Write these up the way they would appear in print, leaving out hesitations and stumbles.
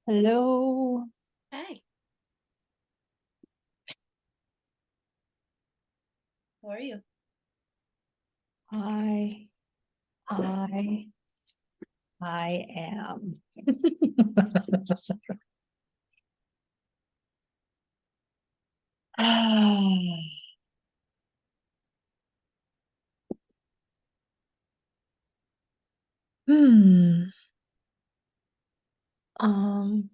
Hello. Hi, how are you? I I I am. Ah, hmm. Um,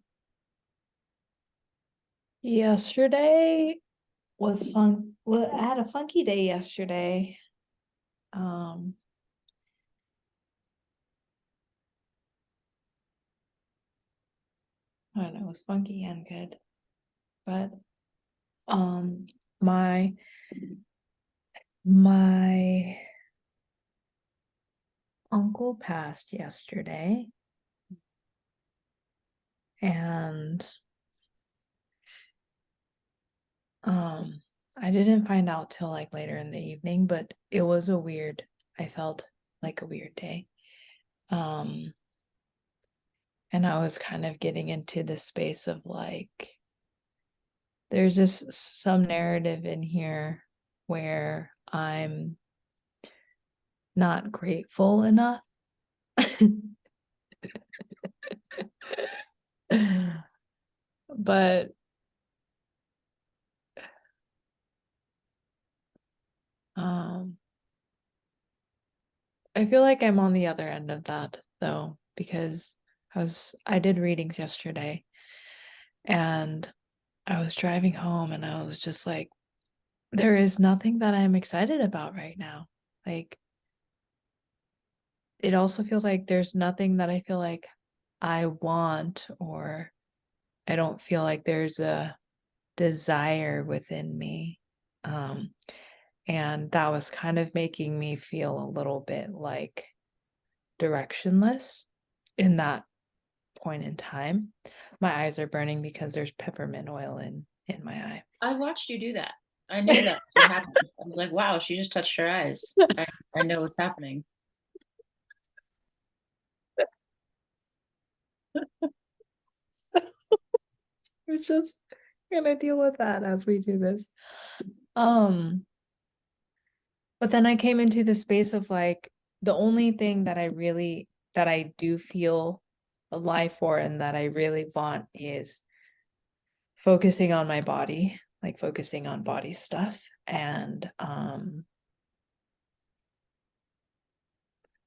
Yesterday was fun. Well, I had a funky day yesterday. Um, I don't know, it was funky and good. But um my my uncle passed yesterday, and Um, I didn't find out till like later in the evening, but it was I felt like a weird day. Um, and I was kind of getting into this space of like, there's just some narrative in here where I'm not grateful enough. But um I feel like I'm on the other end of that though, because I did readings yesterday, and I was driving home and I was just like, there is nothing that I'm excited about right now. Like, it also feels like there's nothing that I feel like I want, or I don't feel like there's a desire within me. Um, and that was kind of making me feel a little bit like directionless in that point in time. My eyes are burning because there's peppermint oil in my I watched you do that. I knew that would happen. I was like, wow, she just touched her eyes. eye. I know what's happening. We're just gonna deal with that as we do this. Um, but then I came into the space of like, the only thing that I do feel alive for and that I really want is focusing on my body, like focusing on body stuff. And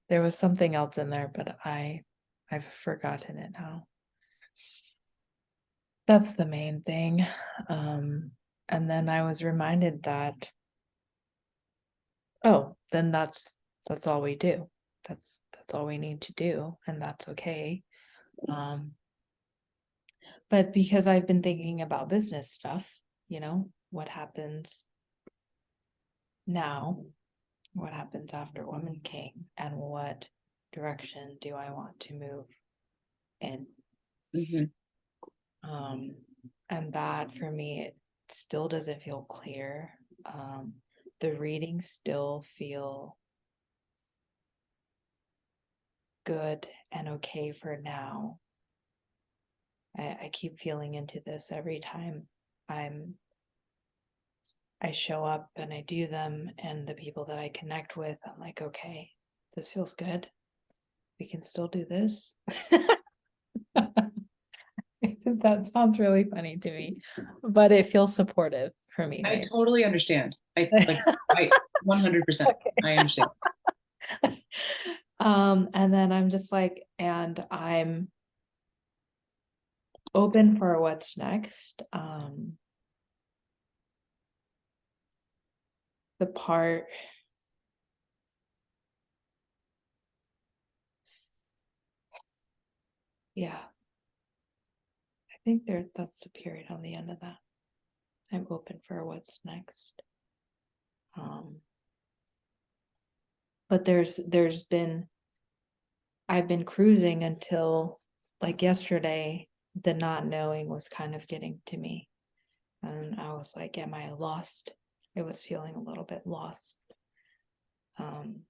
there was something else in there, but I've forgotten it now. That's the main thing. Um, and then I was reminded that, oh, then that's all we do. That's all we need to do, and that's okay. Um, but because I've been thinking about business stuff, what happens now, what happens after Woman King, and what direction do I want to move in? Hmm. Um, and that for me, it still doesn't feel clear. The readings still feel good and okay for now. I keep feeling into this every time I'm I show up and I do them, and the people that I connect with, I'm like, okay, this feels good. We can still do this. That sounds really funny to me, but it feels supportive for me I right totally understand. I 100%. I okay. understand. And then I'm just like, and I'm open for what's next. The part, yeah, I think that's the period on the end of that. I'm open for what's next. Um, but there's been I've been cruising until like yesterday, the not knowing was kind of getting to me. And I was like, am I lost? I was feeling a little bit lost. Um,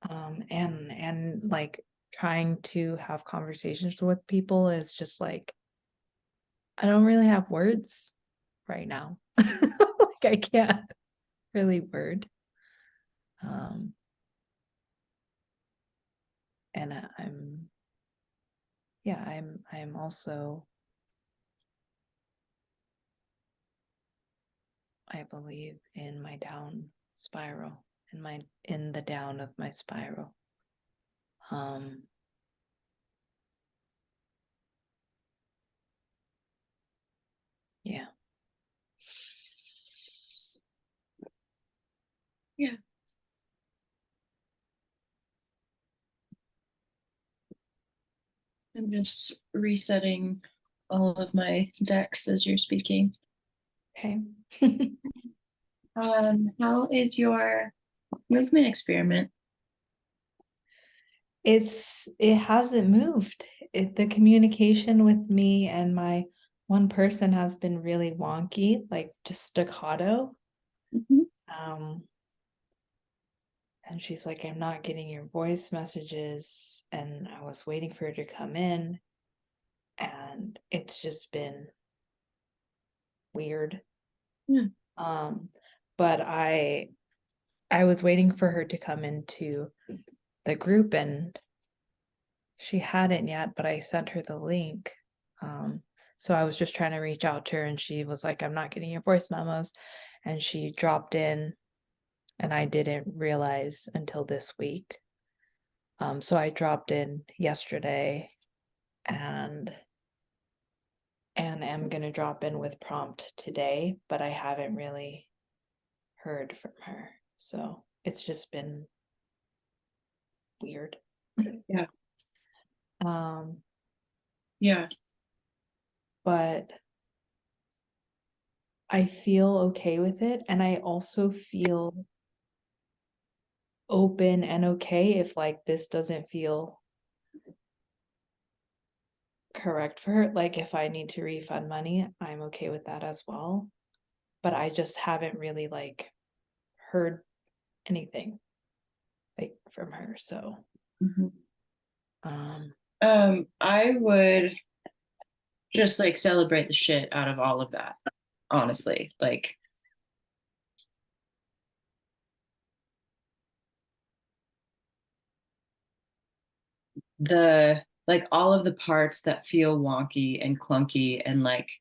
And like trying to have conversations with people is just like I don't really have words right now. Like I can't really word. Um and I'm yeah, I'm also I believe in my down spiral, in the down of my spiral. Um yeah. Yeah. I'm just resetting all of my decks as you're speaking. Okay. How is your movement experiment? It hasn't moved. The communication with me and my one person has been really wonky, like just staccato. Mhm. Um, and she's like, I'm not getting your voice messages. And I was waiting for her to come in, and it's just been weird. Yeah. Um, but I was waiting for her to come into the group and she hadn't yet, but I sent her the link. So I was just trying to reach out to her and she was like, I'm not getting your voice memos. And she dropped in and I didn't realize until this week. So I dropped in yesterday and am gonna drop in with prompt today, but I haven't really heard from her. So it's just been weird. Yeah. Um, Yeah. but I feel okay with it. And I also feel open and okay if like this doesn't feel correct for her. Like if I need to refund money, I'm okay with that as well. But I just haven't really like heard anything like from her. So Mhm. um I would just like celebrate the shit out of all of that, honestly. Like all of the parts that feel wonky and clunky and like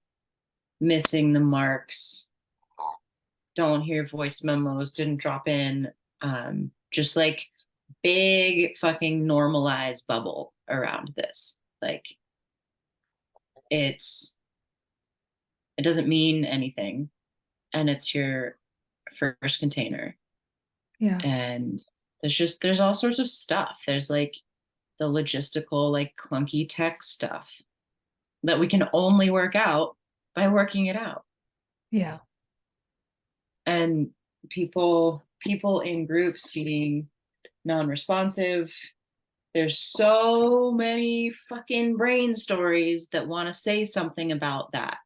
missing the marks, don't hear voice memos, didn't drop in, just like big fucking normalized bubble around this. Like it's it doesn't mean anything and it's your first container. yeah. And there's all sorts of stuff. There's like the logistical, like clunky tech stuff that we can only work out by working it out. Yeah. And people in groups being non-responsive. There's so many fucking brain stories that want to say something about that.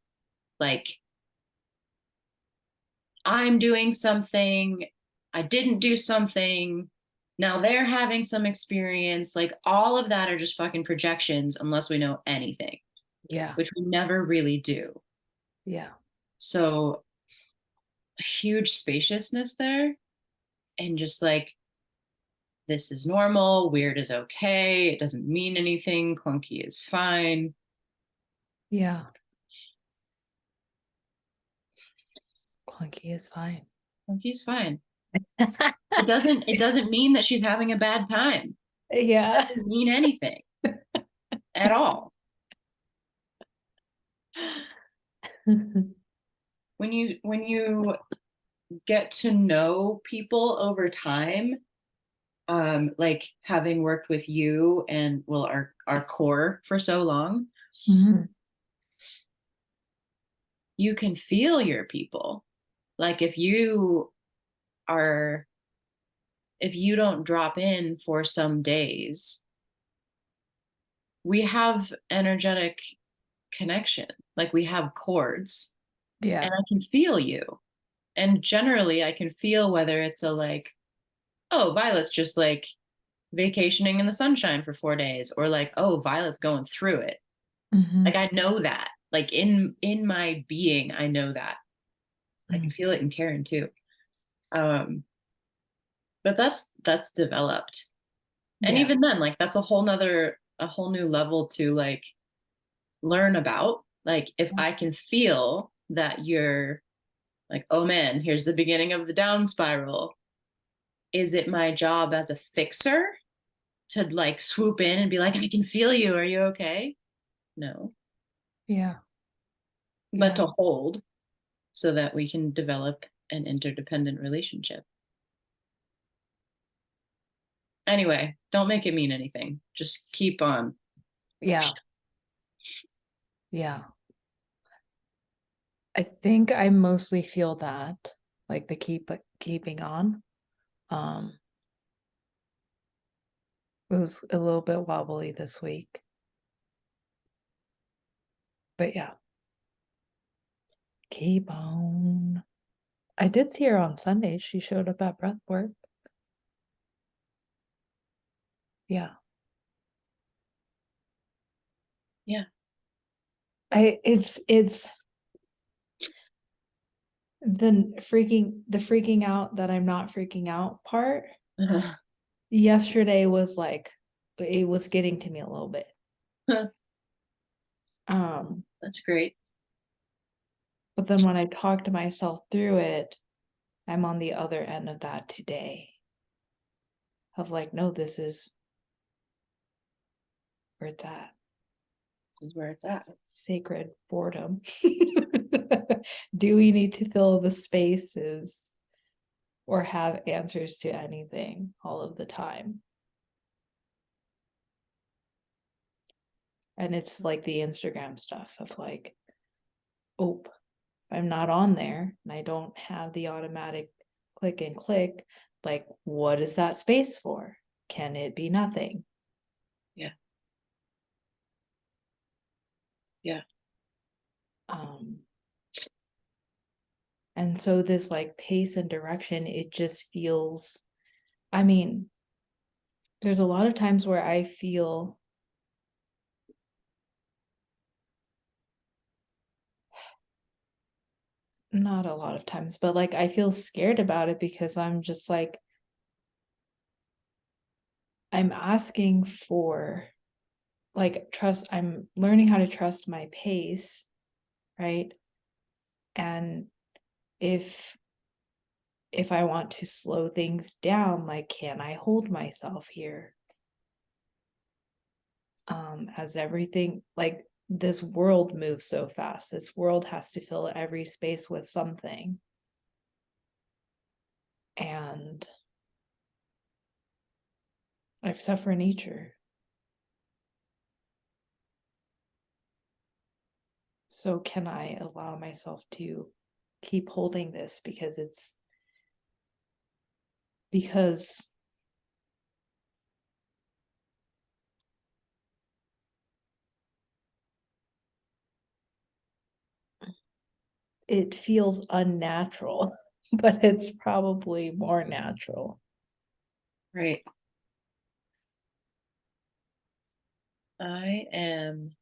Like, I'm doing something, I didn't do something, now they're having some experience. Like, all of that are just fucking projections unless we know anything, Yeah. which we never really do. Yeah. So, a huge spaciousness there, and just like, this is normal, weird is okay, it doesn't mean anything, clunky is fine. Yeah. Clunky is fine. Clunky is fine. It doesn't mean that she's having a bad time. It Yeah. doesn't mean anything at all. When you get to know people over time, like having worked with you and well our core for so long, Mhm. you can feel your people. Like are if you don't drop in for some days, we have energetic connection. Like we have chords Yeah. and I can feel you. And generally I can feel whether it's a like, oh, Violet's just like vacationing in the sunshine for 4 days, or like, oh, Violet's going through it. Like I know that. Like in my being, I know that. I can feel it in Karen too. But that's developed. And Yeah. even then, like that's a whole new level to like learn about. Like if I can feel that you're like, oh man, here's the beginning of the down spiral. Is it my job as a fixer to like swoop in and be like, I can feel you. Are you okay? No. Yeah. But Yeah. to hold so that we can develop an interdependent relationship. Anyway, don't make it mean anything. Just keep on. Yeah. Yeah. I think I mostly feel that, like the keeping on. Um, it was a little bit wobbly this week. But yeah, keep on. I did see her on Sunday. She showed up at breath work. Yeah. Yeah. It's the freaking out that I'm not freaking out part. Yesterday was like it was getting to me a little bit. That's great. But then when I talk to myself through it, I'm on the other end of that today. Of like, no, this is where it's at. This is where it's at. Sacred boredom. Do we need to fill the spaces or have answers to anything all of the time? And it's like the Instagram stuff of like, oh, if I'm not on there and I don't have the automatic click and click, like, what is that space for? Can it be nothing? Yeah. Yeah. Um, and so this like pace and direction, it just feels, I mean, there's a lot of times where I feel not a lot of times, but like I feel scared about it because I'm just like, I'm asking for like trust. I'm learning how to trust my pace, right? And if I want to slow things down, like can I hold myself here? As everything like this world moves so fast. This world has to fill every space with something. And except for nature. So can I allow myself to keep holding this because it feels unnatural, but it's probably more natural. Right. I am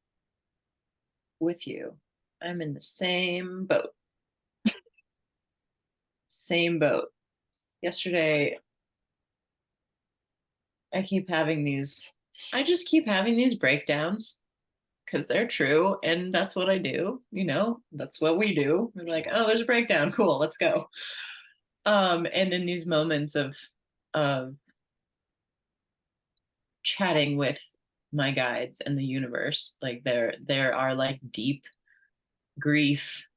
with you. I'm in the same boat. Same boat. Yesterday, I just keep having these breakdowns because they're true. And that's what I do. That's what we do. We're like, oh, there's a breakdown. Cool. Let's go. And in these moments of chatting with my guides and the universe, like there are like deep grief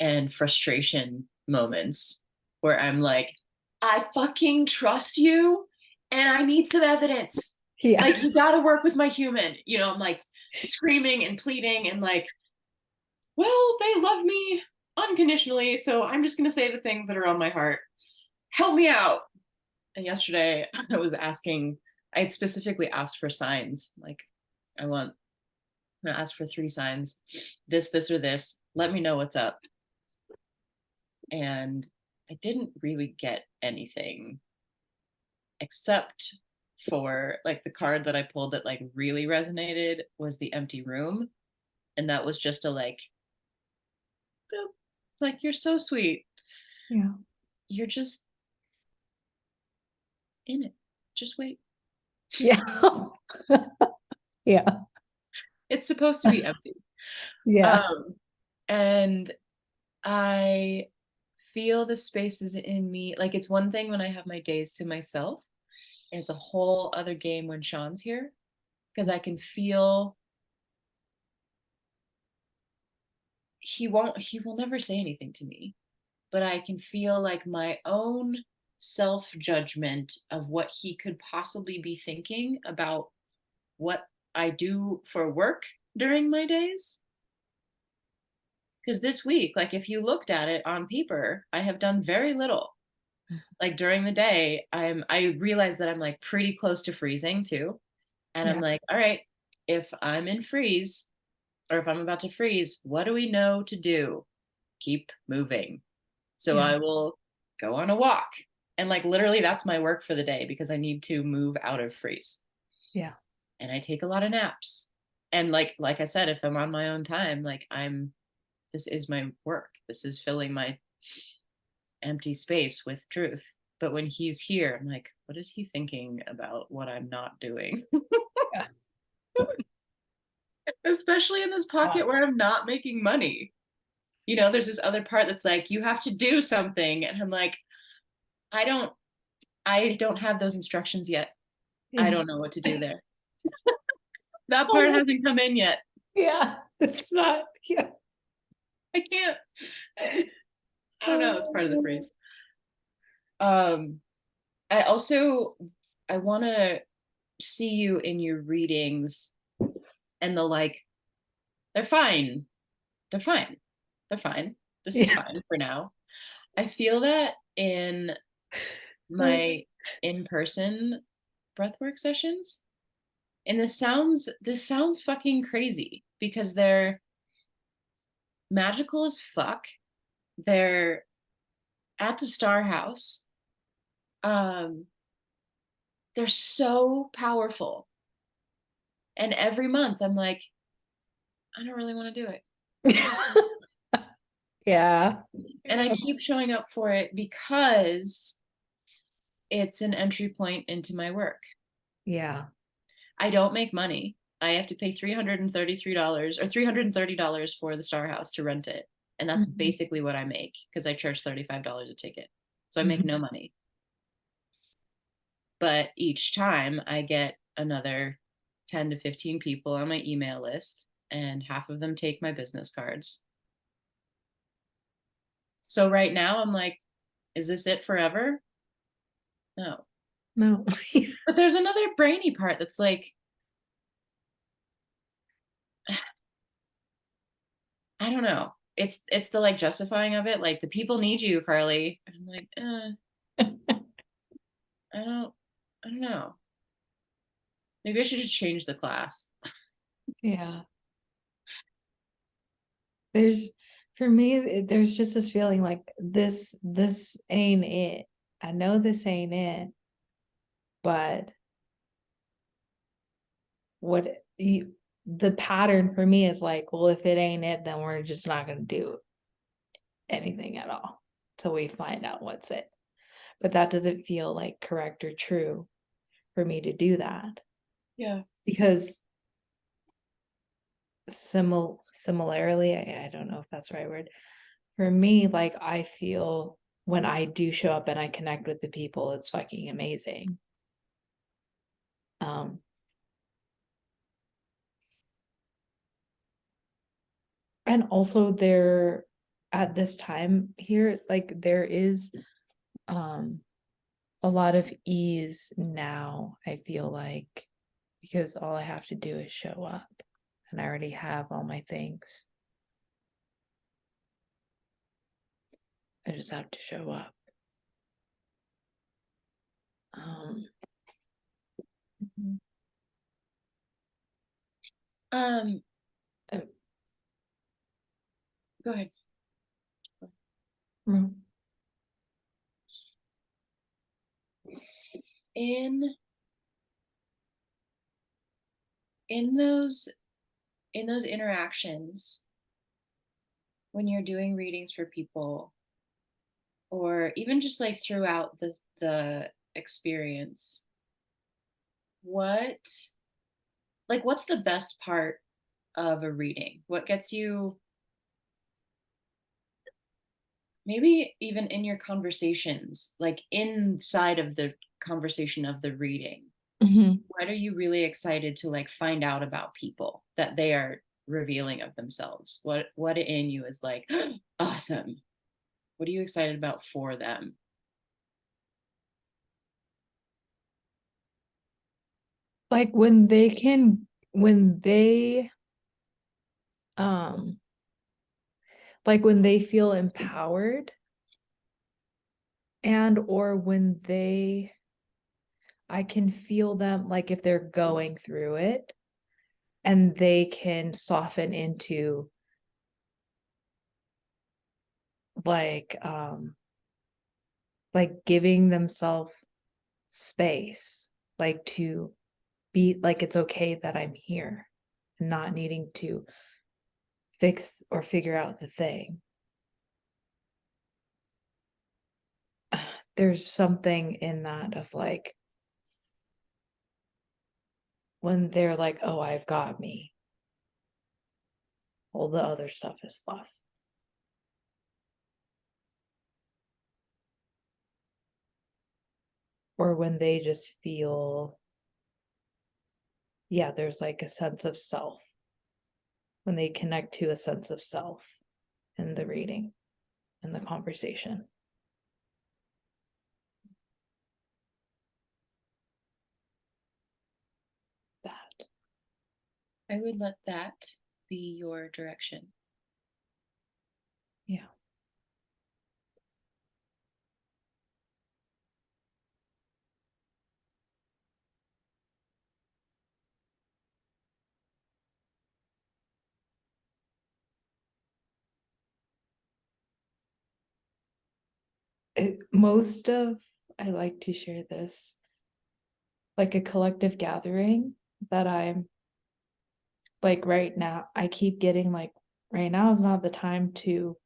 and frustration moments where I'm like, I fucking trust you and I need some evidence. Yeah. Like, you got to work with my human. I'm like screaming and pleading and like, well, they love me unconditionally. So I'm just going to say the things that are on my heart. Help me out. And yesterday I had specifically asked for signs. Like, I'm going to ask for 3 signs, this, or this. Let me know what's up. And I didn't really get anything except for like the card that I pulled that like really resonated was the empty room. And that was just a like, boop, like you're so sweet. Yeah. You're just in it. Just wait. Yeah. Yeah. It's supposed to be empty. Yeah. Um, and I feel the spaces in me. Like it's one thing when I have my days to myself, and it's a whole other game when Sean's here because I can feel he will never say anything to me, but I can feel like my own self judgment of what he could possibly be thinking about what I do for work during my days. Because this week, like if you looked at it on paper, I have done very little. Like during the day, I realize that I'm like pretty close to freezing too. And I'm Yeah. like, all right, if I'm in freeze or if I'm about to freeze, what do we know to do? Keep moving. So Yeah. I will go on a walk. And like literally that's my work for the day because I need to move out of freeze. Yeah. And I take a lot of naps. And like I said, if I'm on my own time, like this is my work. This is filling my empty space with truth. But when he's here, I'm like, what is he thinking about what I'm not doing? Yeah. Especially in this pocket where I'm not making money. You know, there's this other part that's like, you have to do something. And I'm like, I don't I don't have those instructions yet. I Yeah. don't know what to do there. That part Oh, hasn't come in yet. yeah. It's not. Yeah. I can't. I don't know. It's part of the phrase. Um, I also I want to see you in your readings and the like. They're fine. They're fine. They're fine. This is Yeah. fine for now. I feel that in my in-person breathwork sessions, and this sounds fucking crazy because they're magical as fuck. They're at the Star House. Um, they're so powerful. And every month I'm like, I don't really want to do it. Yeah. And I keep showing up for it because it's an entry point into my work. Yeah. I don't make money. I have to pay $333 or $330 for the Star House to rent it. And that's Mhm. basically what I make because I charge $35 a ticket. So I make Mhm. no money. But each time I get another 10 to 15 people on my email list, and half of them take my business cards. So right now I'm like, is this it forever? No. No. But there's another brainy part that's like, I don't know. It's the like justifying of it. Like the people need you, Carly. And I'm like, I don't I don't know. Maybe I should just change the class. Yeah. There's for me, there's just this feeling like this ain't it. I know this ain't it, but what you the pattern for me is like, well, if it ain't it, then we're just not gonna do anything at all till we find out what's it. But that doesn't feel like correct or true for me to do that Yeah. because similarly, I don't know if that's the right word. For me, like I feel when I do show up and I connect with the people, it's fucking amazing. Um, and also there at this time here, like there is um a lot of ease now, I feel like, because all I have to do is show up and I already have all my things. I just have to show up. Um, Um, uh, go ahead. mm, In in those interactions, when you're doing readings for people, or even just like throughout the experience, what what's the best part of a reading? What gets you, maybe even in your conversations, like inside of the conversation of the reading, Mhm. what are you really excited to like find out about people that they are revealing of themselves? What in you is like awesome? What are you excited about for them? Like when they can, when they, um, like when they feel empowered, and or when they, I can feel them, like if they're going through it and they can soften into like like giving themselves space, like to be like it's okay that I'm here, not needing to fix or figure out the thing. There's something in that of like when they're like, oh, I've got me, all the other stuff is fluff. Or when they just feel, yeah, there's like a sense of self, when they connect to a sense of self in the reading, in the conversation. That. I would let that be your direction. Yeah. Most of, I like to share this, like a collective gathering that I'm like right now, I keep getting like, right now is not the time to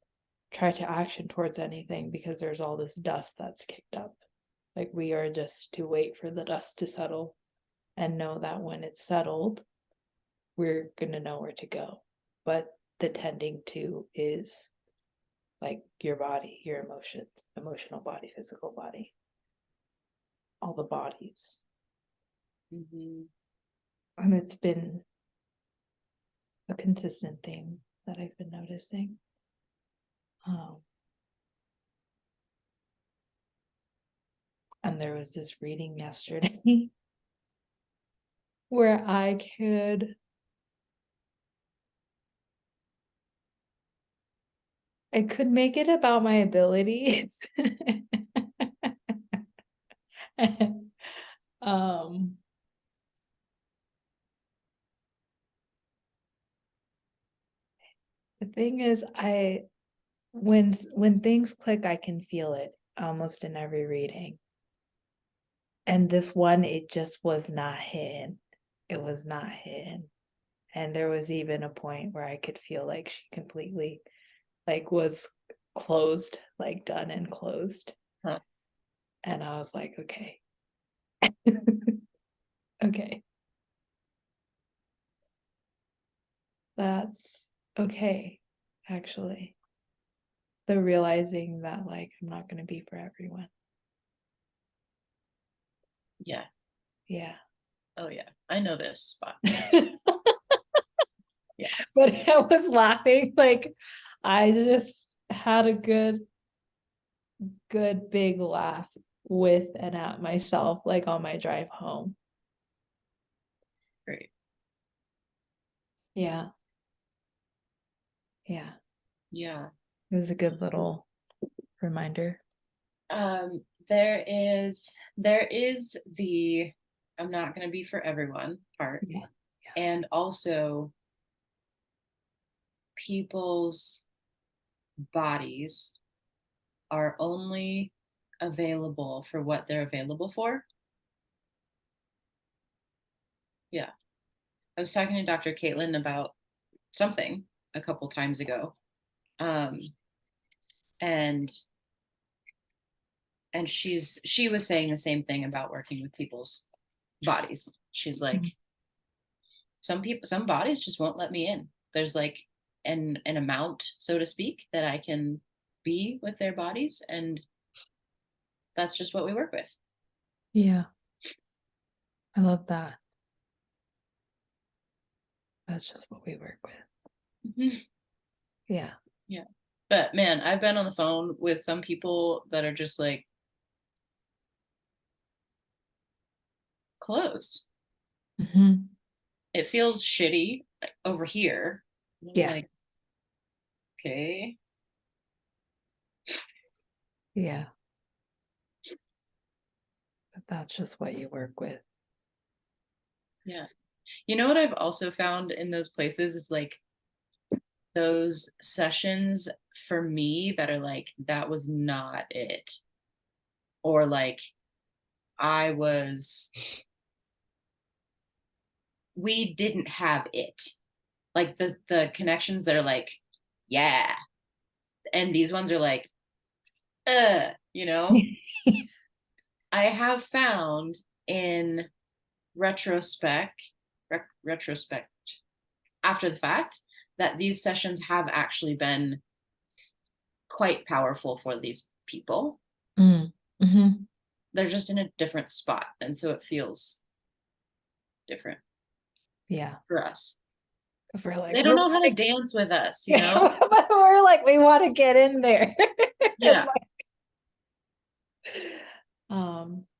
try to action towards anything because there's all this dust that's kicked up. Like we are just to wait for the dust to settle and know that when it's settled, we're going to know where to go. But the tending to is like your body, your emotions, emotional body, physical body, all the bodies. Mm-hmm. And it's been a consistent theme that I've been noticing. Um, and there was this reading yesterday where I could make it about my abilities. um the thing is, I when things click, I can feel it almost in every reading. And this one, it just was not hidden. It was not hidden. And there was even a point where I could feel like she completely like was closed, like done and closed. Huh. And I was like, okay. Okay. That's okay, actually. The realizing that like I'm not gonna be for everyone. Yeah. Yeah. Oh yeah. I know this spot. Yeah. But I was laughing, like I just had a good big laugh with and at myself, like on my drive home. Great. Yeah. Yeah. Yeah. It was a good little reminder. There is the I'm not going to be for everyone part, Yeah. and also people's bodies are only available for what they're available for. Yeah. I was talking to Dr. Caitlin about something a couple times ago. And she was saying the same thing about working with people's bodies. She's like, Mhm. some bodies just won't let me in. There's like an amount, so to speak, that I can be with their bodies, and that's just what we work with. Yeah, I love that. That's just what we work with. Yeah. Yeah. But man, I've been on the phone with some people that are just like closed. Hmm. It feels shitty over here. I'm Yeah. like, okay. Yeah. But that's just what you work with. Yeah. You know what I've also found in those places is like those sessions for me that are like, that was not it. Or like, I was, we didn't have it. Like the connections that are like, yeah. And these ones are like, you know? I have found in retrospect after the fact that these sessions have actually been quite powerful for these people. Mm. Hmm. They're just in a different spot, and so it feels different Yeah. for us. We're like, They don't know how to dance with us, you know? we're like, we want to get in there. Yeah.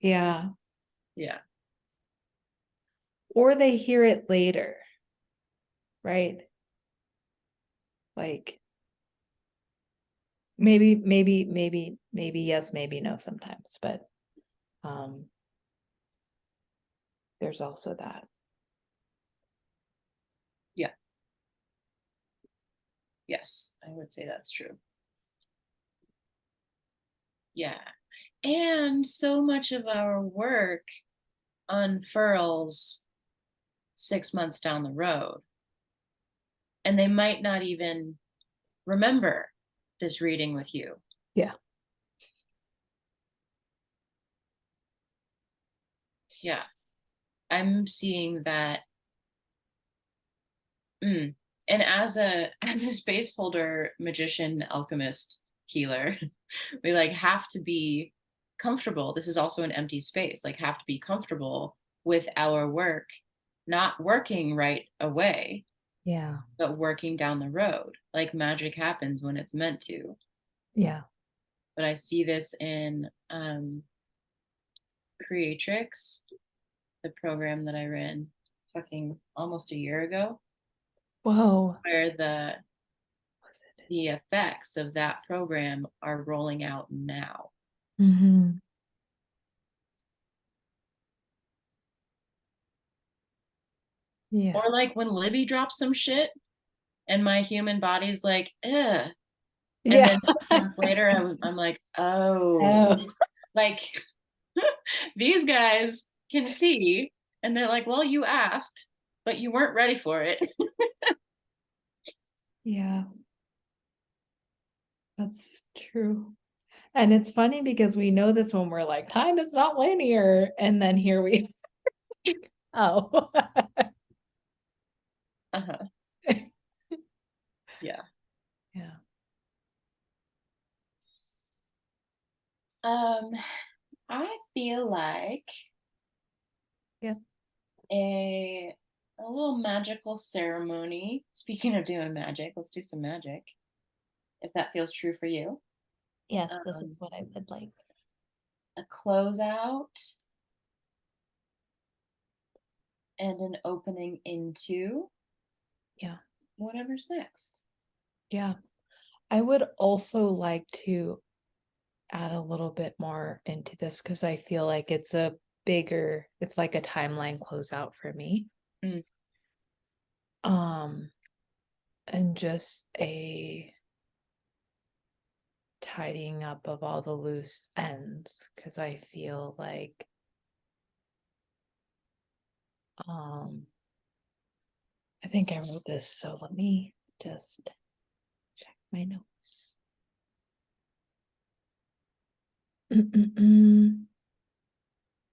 Yeah. Yeah. Or they hear it later, right? Like maybe yes, maybe no sometimes, but um there's also that. Yeah. Yes, I would say that's true. Yeah. And so much of our work unfurls 6 months down the road. And they might not even remember this reading with you. Yeah. Yeah. I'm seeing that. And as a as a space holder, magician, alchemist, healer, we like have to be comfortable. This is also an empty space, like have to be comfortable with our work not working right away, Yeah. but working down the road. Like magic happens when it's meant to. Yeah. But I see this in Creatrix, the program that I ran fucking almost a year ago, Whoa. where the effects of that program are rolling out now. Mm-hmm. Yeah. Or like when Libby drops some shit and my human body's like, ugh. And Yeah. then 6 months later, I'm like, oh, Oh. like these guys can see. And they're like, well, you asked, but you weren't ready for it. Yeah, that's true. And it's funny because we know this when we're like, time is not linear. And then here we oh. Uh-huh. Yeah. Yeah. Um, I feel like Yeah. a little magical ceremony. Speaking of doing magic, let's do some magic if that feels true for you. Yes, this is Um, what I would like. a closeout and an opening into Yeah. whatever's next. Yeah. I would also like to add a little bit more into this because I feel like it's like a timeline closeout for me. Mm. Um, and just a tidying up of all the loose ends because I feel like um I think I wrote this, so let me just check my notes.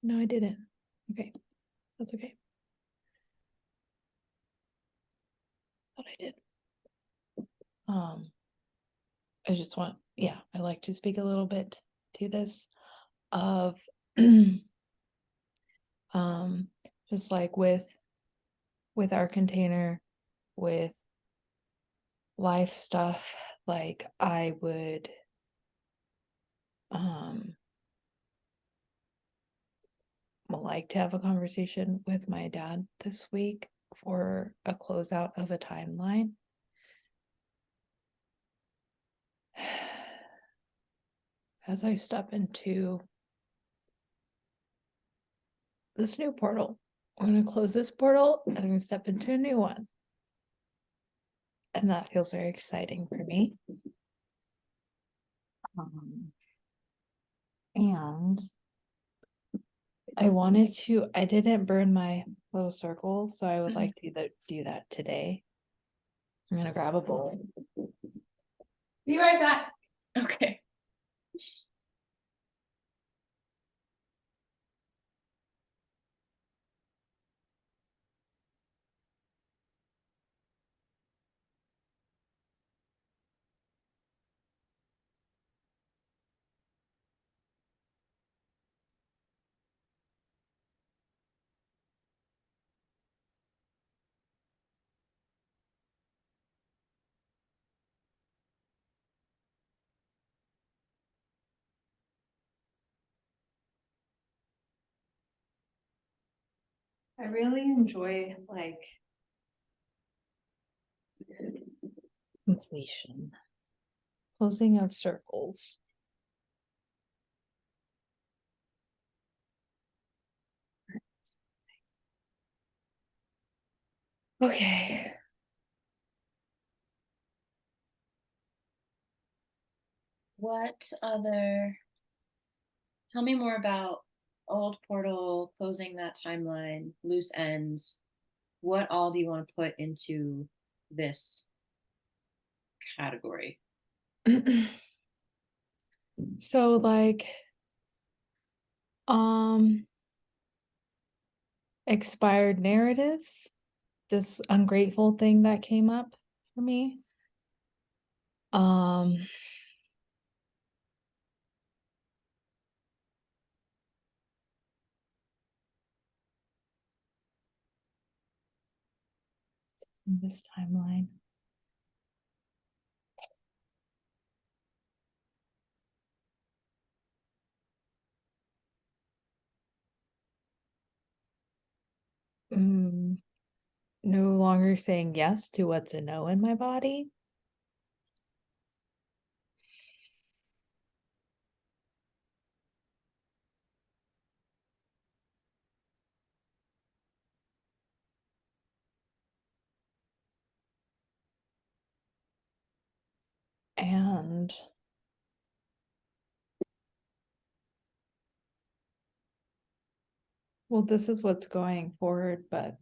No, I didn't. Okay, that's okay. Thought I did. I just want, yeah, I like to speak a little bit to this of um just like with our container, with life stuff, like I would like to have a conversation with my dad this week for a closeout of a timeline. As I step into this new portal, I'm going to close this portal and I'm going to step into a new one. And that feels very exciting for me. And I didn't burn my little circle, so I would like to do that today. I'm going to grab a bowl. Be right back. Okay. I really enjoy like completion, closing of circles. Okay. What other? Tell me more about old portal, closing that timeline, loose ends. What all do you want to put into this category? So like um expired narratives, this ungrateful thing that came up for me. Um this timeline. No longer saying yes to what's a no in my body. And well, this is what's going forward, but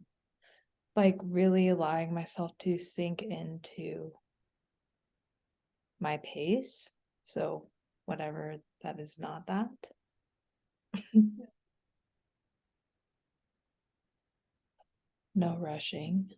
like really allowing myself to sink into my pace. So, whatever that is not that. No rushing.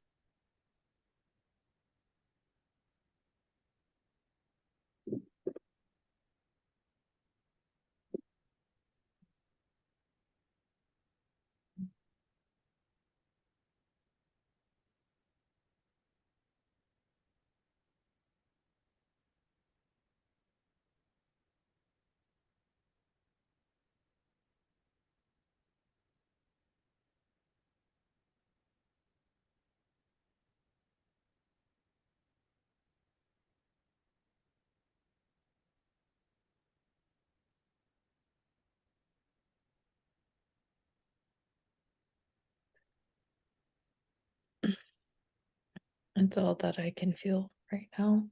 It's all that I can feel right now.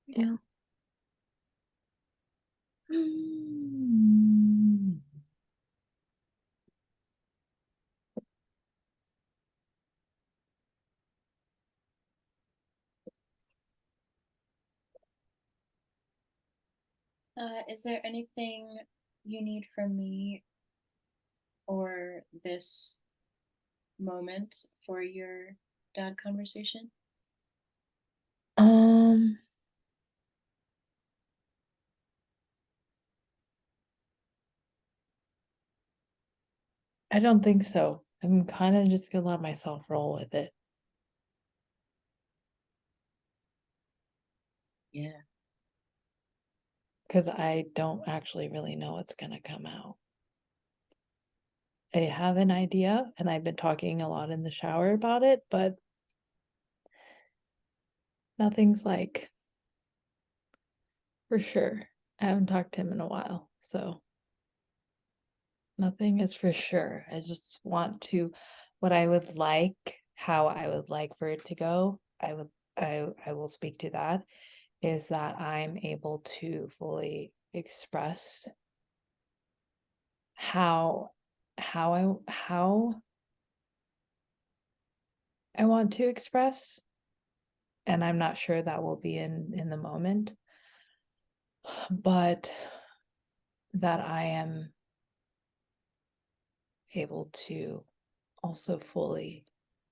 Yeah. Is there anything you need from me or this moment for your dad conversation? Um, I don't think so. I'm kind of just gonna let myself roll with it Yeah. because I don't actually really know what's gonna come out. I have an idea, and I've been talking a lot in the shower about it, but nothing's like for sure. I haven't talked to him in a while, so nothing is for sure. I just want to what I would like, how I would like for it to go. I will speak to that is that I'm able to fully express how how I want to express, and I'm not sure that will be in the moment, but that I am able to also fully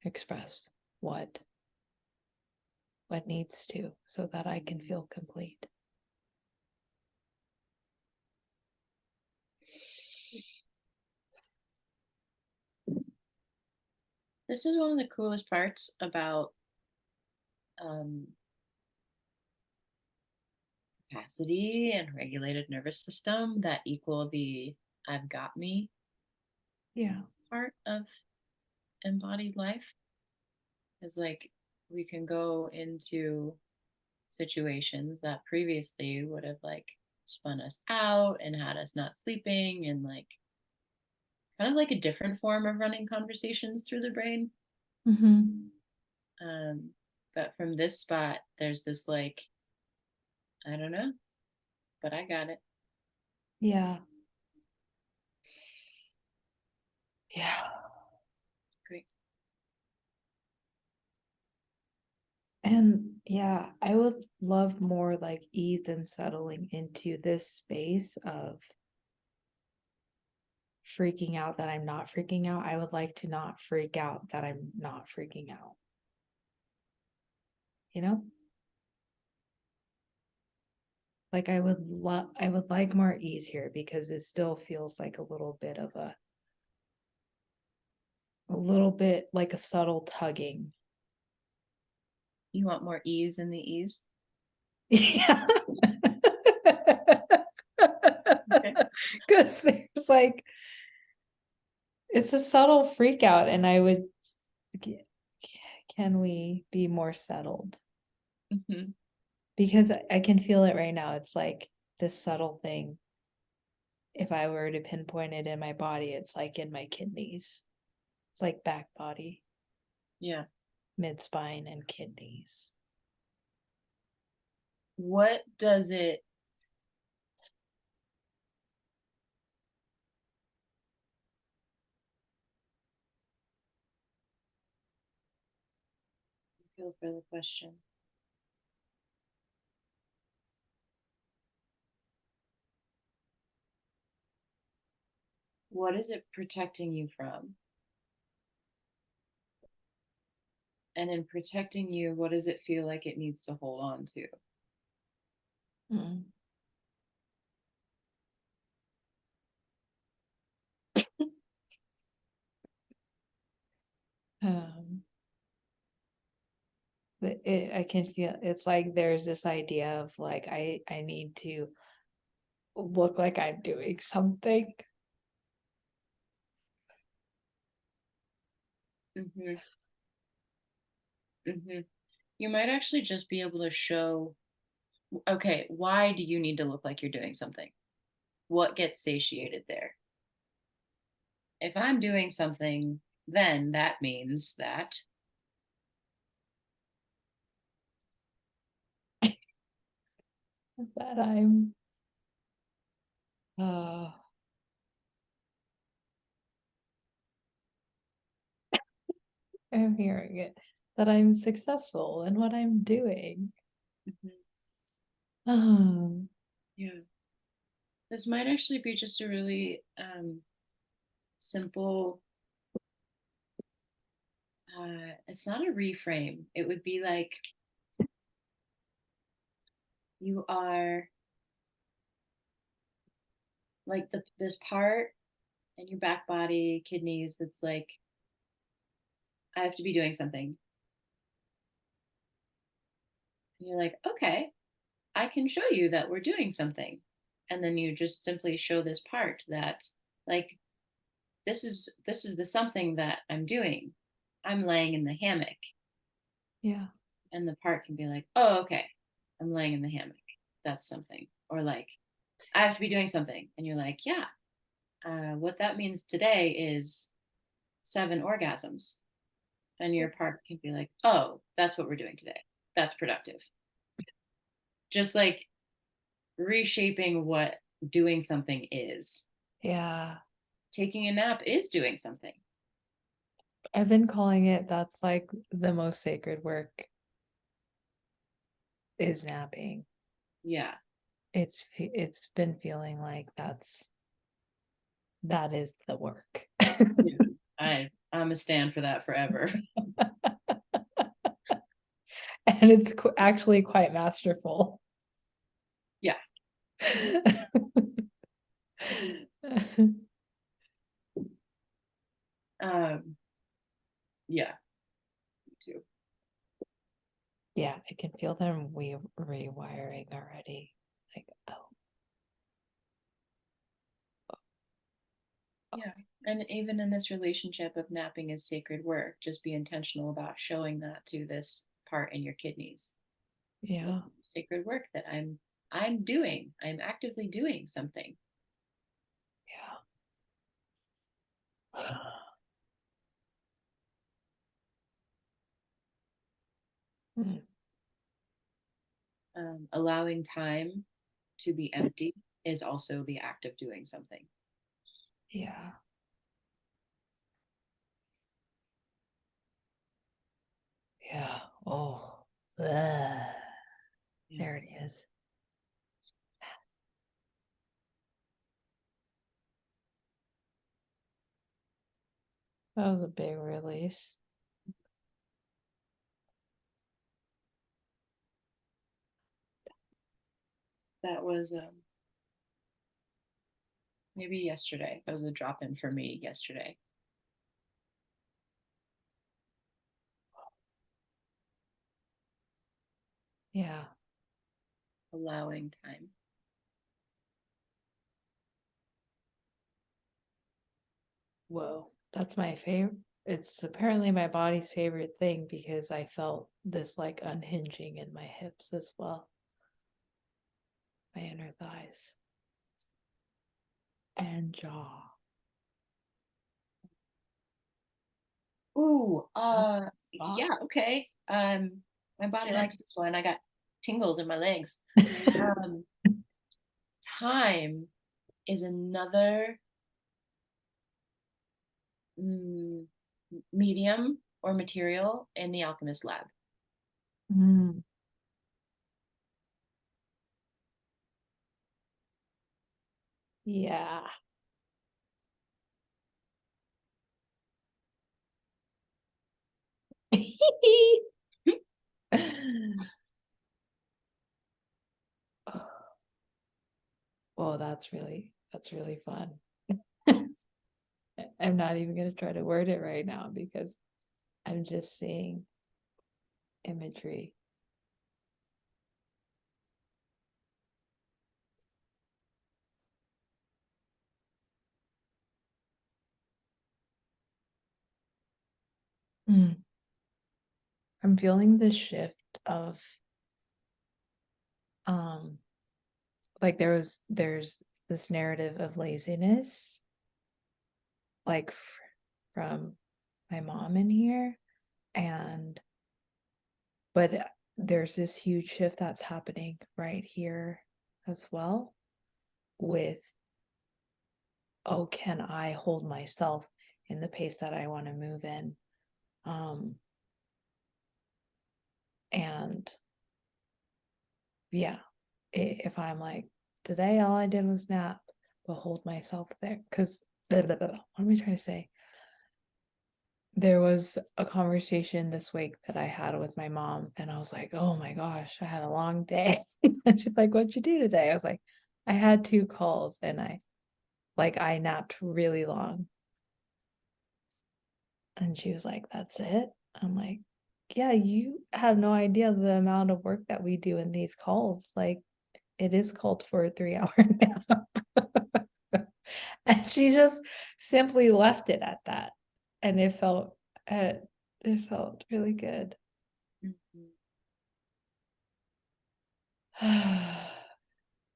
express what needs to so that I can feel complete. This is one of the coolest parts about um, capacity and regulated nervous system that equal the I've got me Yeah. part of embodied life. Is like we can go into situations that previously would have like spun us out and had us not sleeping and like kind of like a different form of running conversations through the brain. Mm-hmm. Um, but from this spot, there's this like, I don't know, but I got it. Yeah. Yeah. Great. And yeah, I would love more like ease and settling into this space of freaking out that I'm not freaking out. I would like to not freak out that I'm not freaking out. You know? Like I would like more ease here because it still feels like a little bit of a little bit like a subtle tugging. You want more ease in the ease? Yeah. Okay. Because there's like it's a subtle freak out and I would can we be more settled? Mm-hmm. Because I can feel it right now. It's like this subtle thing. If I were to pinpoint it in my body, it's like in my kidneys. It's like back body, Yeah. mid spine, and kidneys. What does it feel for the question? What is it protecting you from? And in protecting you, what does it feel like it needs to hold on to? Mm. Um, I can feel it's like there's this idea of like I need to look like I'm doing something. Mm-hmm. Mm-hmm. You might actually just be able to show, okay, why do you need to look like you're doing something? What gets satiated there? If I'm doing something, then that means that. That uh I'm hearing it. That I'm successful in what I'm doing. Mhm. Um, Yeah. This might actually be just a really simple, it's not a reframe. It would be like you are like this part in your back body, kidneys, that's like, I have to be doing something. And you're like, okay, I can show you that we're doing something. And then you just simply show this part that, like, this is the something that I'm doing. I'm laying in the hammock. Yeah. And the part can be like, oh, okay, I'm laying in the hammock. That's something. Or like, I have to be doing something. And you're like, yeah, what that means today is 7 orgasms. And your part can be like, oh, that's what we're doing today. That's productive. Just like reshaping what doing something is. Yeah. Taking a nap is doing something. I've been calling it that's like the most sacred work is napping. Yeah. It's been feeling like that is the work. Yeah. I'm a stand for that forever. And it's actually quite masterful. Yeah. Um, yeah, me too. Yeah, I can feel them rewiring already. Like, oh, Yeah. And even in this relationship of napping is sacred work, just be intentional about showing that to this part in your kidneys. Like, yeah. sacred work that I'm doing. I'm actively doing something. Yeah. Hmm. Allowing time to be empty is also the act of doing something. Yeah. Yeah. Oh, ugh. Yeah. There it is. That was a big release. That was maybe yesterday. That was a drop in for me yesterday. Yeah. Allowing time. Whoa. That's my favorite. It's apparently my body's favorite thing because I felt this like unhinging in my hips as well, my inner thighs and jaw. Ooh, That's the spot. yeah, okay. My body likes this one. I got tingles in my legs. Um, time is another mm, medium or material in the alchemist lab. Mm. Yeah. Well, that's really fun. I'm not even gonna try to word it right now because I'm just seeing imagery. Mm. I'm feeling this shift of um like there's this narrative of laziness like from my mom in here, and but there's this huge shift that's happening right here as well with, oh, can I hold myself in the pace that I want to move in? um and yeah, if I'm like today all I did was nap, but hold myself there. Because, what am I trying to say? There was a conversation this week that I had with my mom, and I was like, oh my gosh, I had a long day. And she's like, what'd you do today? I was like, I had 2 calls and I napped really long. And she was like, that's it? I'm like, yeah, you have no idea the amount of work that we do in these calls. Like, it is called for a 3 hour nap. And she just simply left it at that. And it felt really good. Mhm.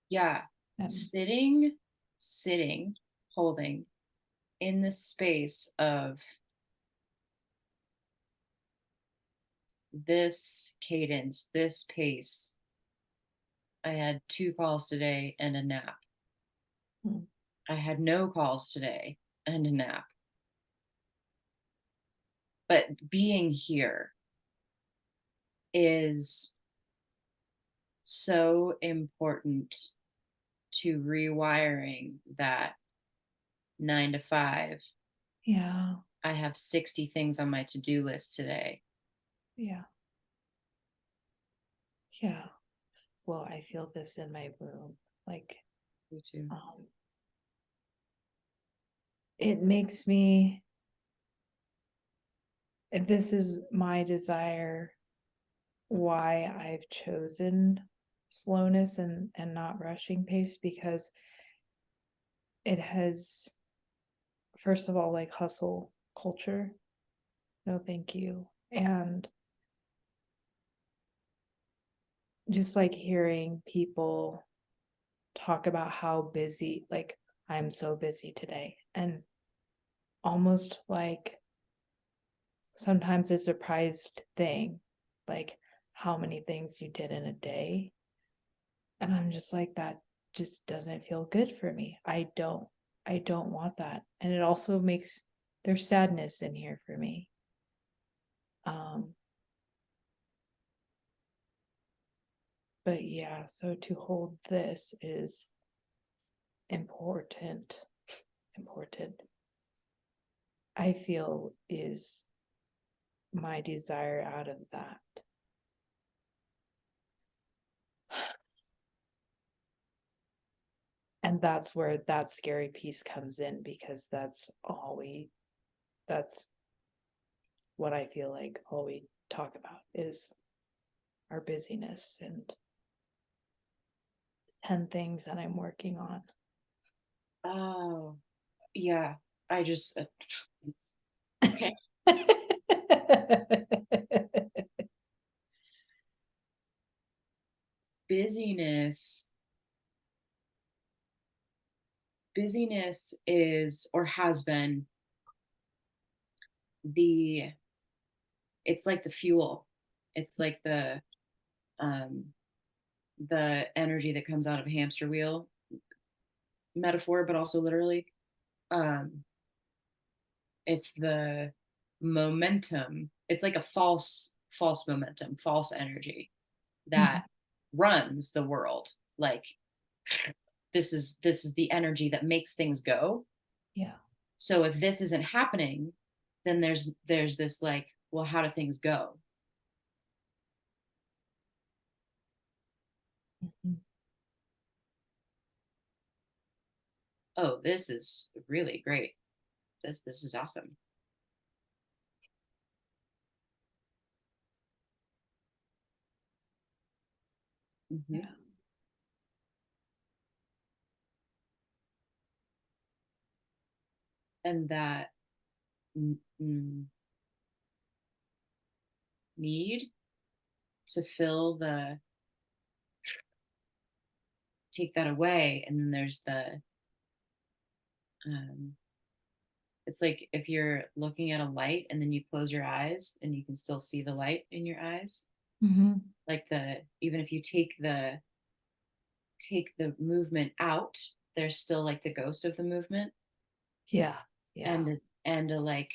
Yeah. And Sitting, holding in the space of this cadence, this pace. I had 2 calls today and a nap. mm, I had no calls today and a nap. But being here is so important to rewiring that 9 to 5. yeah, I have 60 things on my to-do list today. yeah, yeah. Well, I feel this in my room. Like, Me too. um, it makes me, this is my desire why I've chosen slowness and not rushing pace, because it has, first of all, like hustle culture. No, thank you. And just like hearing people talk about how busy, like, I'm so busy today, and almost like sometimes a surprised thing, like how many things you did in a day. And I'm just like, that just doesn't feel good for me. I don't want that. And it also makes, there's sadness in here for me. Um, but yeah, so to hold this is important. Important, I feel, is my desire out of that. And that's where that scary piece comes in, because that's what I feel like all we talk about is our busyness and 10 things that I'm working on. Oh, yeah. I just, okay. Busyness. Busyness is or has been the, it's like the fuel. It's like um the energy that comes out of a hamster wheel metaphor, but also literally. Um, it's the momentum. It's like a false momentum, false energy that Mhm. runs the world. Like this is the energy that makes things go. Yeah. So if this isn't happening, then there's this like, well, how do things go? Mhm. Oh, this is really great. This is awesome. Hmm. Yeah. And that need to fill the take that away, and then there's the um it's like if you're looking at a light and then you close your eyes and you can still see the light in your eyes, Mhm. like the even if you take the movement out, there's still like the ghost of the movement. Yeah. Yeah. And like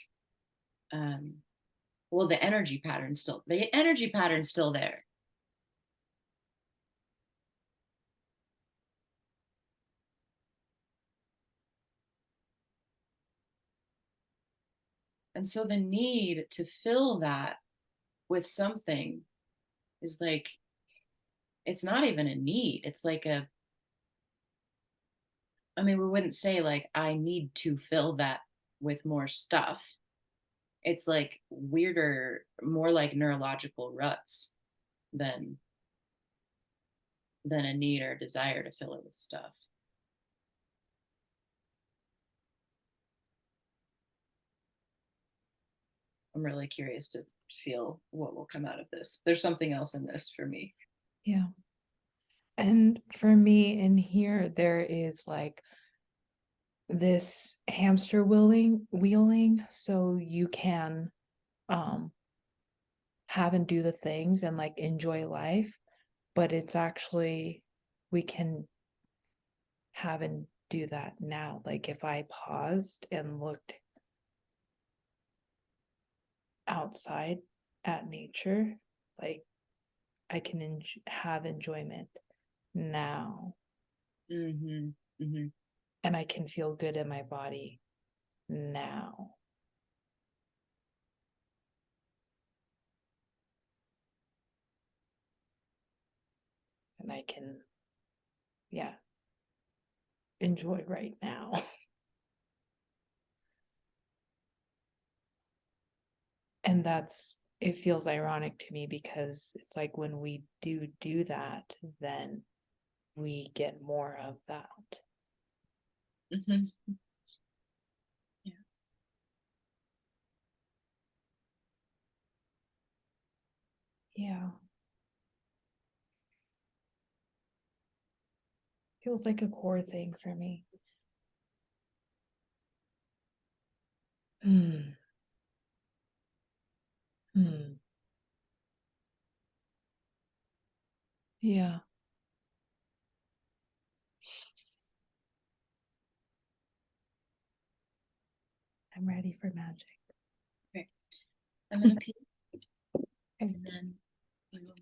um well, the energy pattern's still there. And so the need to fill that with something is like, it's not even a need. It's like I mean, we wouldn't say like, I need to fill that with more stuff. It's like weirder, more like neurological ruts than a need or desire to fill it with stuff. I'm really curious to feel what will come out of this. There's something else in this for me. Yeah. And for me in here, there is like this hamster wheeling, so you can um have and do the things and like enjoy life, but it's actually we can have and do that now. Like if I paused and looked outside at nature, like I can have enjoyment now, Mm-hmm. Mm-hmm. and I can feel good in my body now. And I can, yeah, enjoy right now. And it feels ironic to me because it's like when we do that, then we get more of that. Mm-hmm. Yeah. Yeah. Feels like a core thing for me. Hmm. Hmm. Yeah. I'm ready for magic. Okay. I'm gonna pee Okay. and then we will.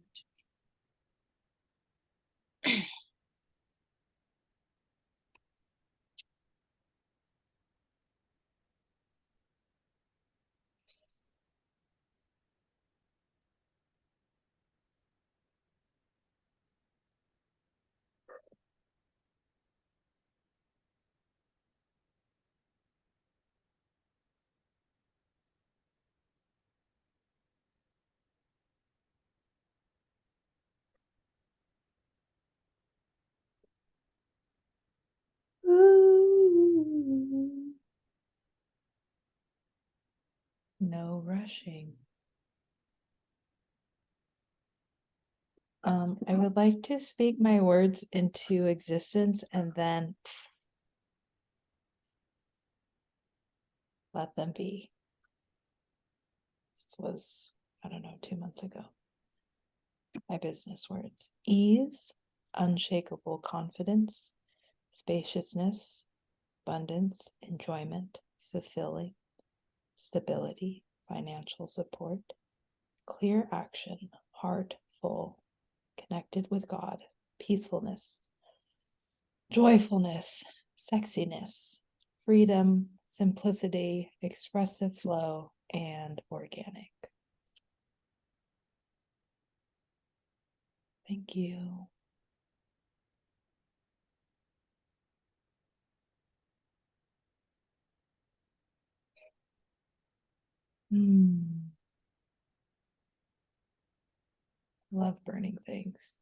Ooh. No rushing. I would like to speak my words into existence and then let them be. This was, I don't know, 2 months ago. My business words: ease, unshakable confidence, spaciousness, abundance, enjoyment, fulfilling, stability, financial support, clear action, heart full, connected with God, peacefulness, joyfulness, sexiness, freedom, simplicity, expressive flow, and organic. Thank you. Love burning things.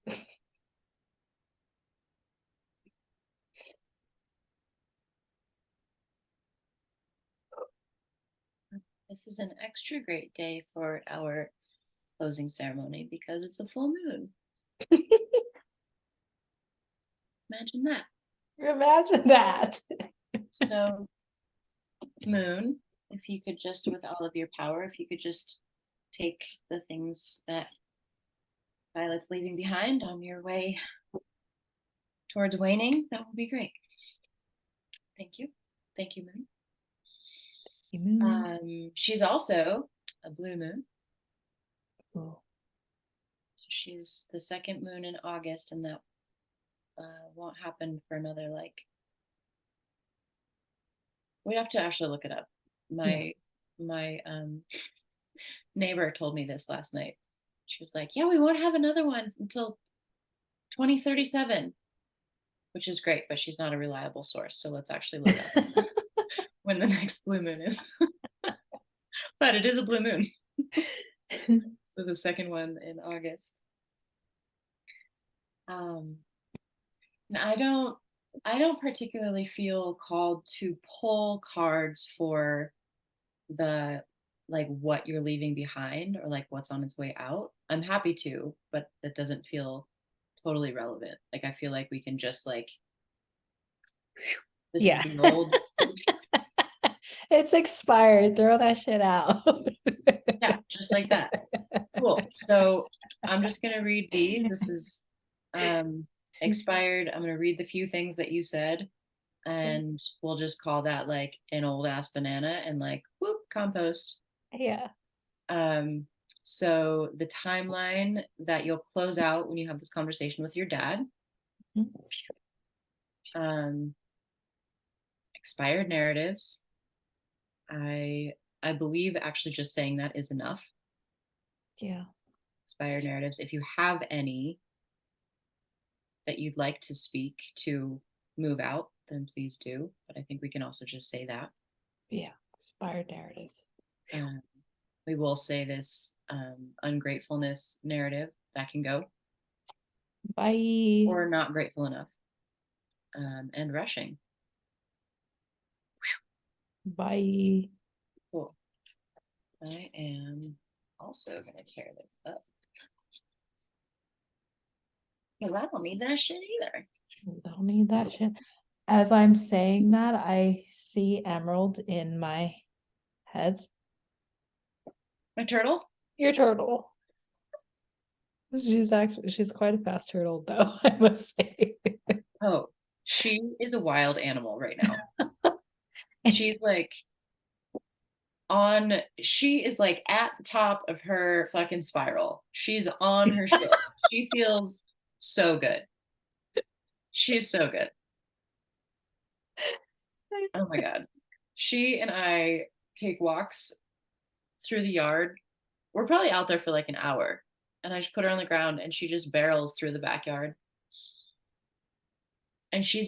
This is an extra great day for our closing ceremony because it's a full moon. Imagine that. Imagine that. So, moon, if you could just, with all of your power, if you could just take the things that Violet's leaving behind on your way towards waning, that would be great. Thank you. Thank you, Moon. Moon. She's also a blue moon. Cool. So she's the second moon in August, and that won't happen for another, like, we'd have to actually look it up. My my neighbor told me this last night. She was like, yeah, we won't have another one until 2037, which is great, but she's not a reliable source. So let's actually look up when the next blue moon is. But it is a blue moon. So the second one in August. And I don't particularly feel called to pull cards for the like what you're leaving behind or like what's on its way out. I'm happy to, but that doesn't feel totally relevant. Like I feel like we can just like this is Yeah. the old. It's expired. Throw that shit out. Yeah, just like that. Cool. So I'm just gonna read these. This is expired. I'm gonna read the few things that you said, and we'll just call that like an old ass banana and like whoop compost. Yeah. Um, so the timeline that you'll close out when you have this conversation with your dad. Um, expired narratives. I believe actually just saying that is enough. Yeah. Expired narratives. If you have any that you'd like to speak to move out, then please do. But I think we can also just say that. Yeah. Expired narratives. Um, we will say this ungratefulness narrative that can go, Bye. or not grateful enough, and rushing. Bye. Cool. I am also going to tear this up. Because I don't need that shit either. Don't need that shit. As I'm saying that, I see Emerald in my head. My turtle? Your turtle. She's quite a fast turtle though, I must say. Oh, she is a wild animal right now. She's like she is like at the top of her fucking spiral. She's on her shit. She feels so good. She's so good. Oh my God. She and I take walks through the yard. We're probably out there for like an hour. And I just put her on the ground and she just barrels through the backyard. And she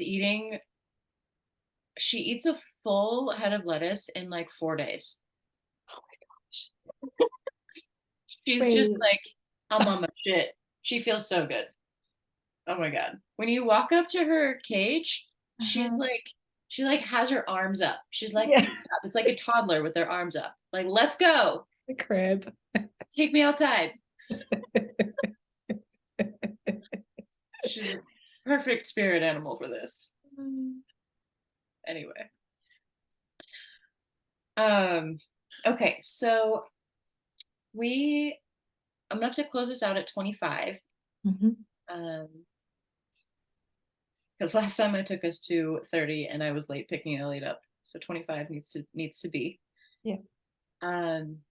eats a full head of lettuce in like 4 days. Oh She's just Wait. like, I'm on my shit. She feels so good. Oh my God. When you walk up to her cage, Uh-huh. she like has her arms up. She's like, Yeah. pick me up. It's like a toddler with their arms up. Like, let's go. The crib. Take me outside. She's a perfect spirit animal for this. Anyway. Okay, so I'm gonna have to close this out at 25. Mhm. Because last time I took us to 30 and I was late picking Elliot up. So 25 needs to be. Yeah. Um,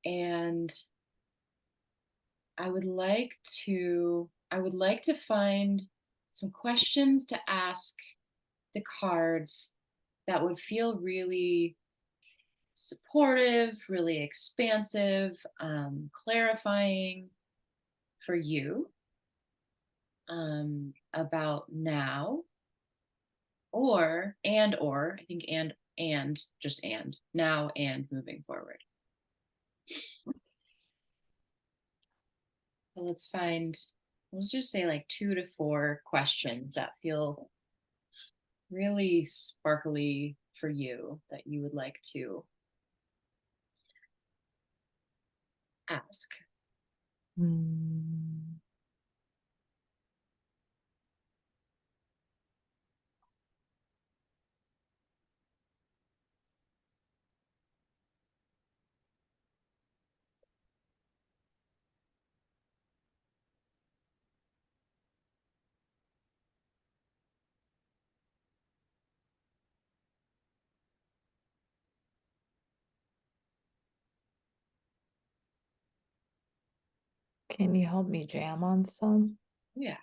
and I would like to find some questions to ask the cards that would feel really supportive, really expansive, clarifying for you about now, or I think and just and now and moving forward. So let's just say like 2 to 4 questions that feel really sparkly for you that you would like to ask. Mm. Can you help me jam on some? Yeah.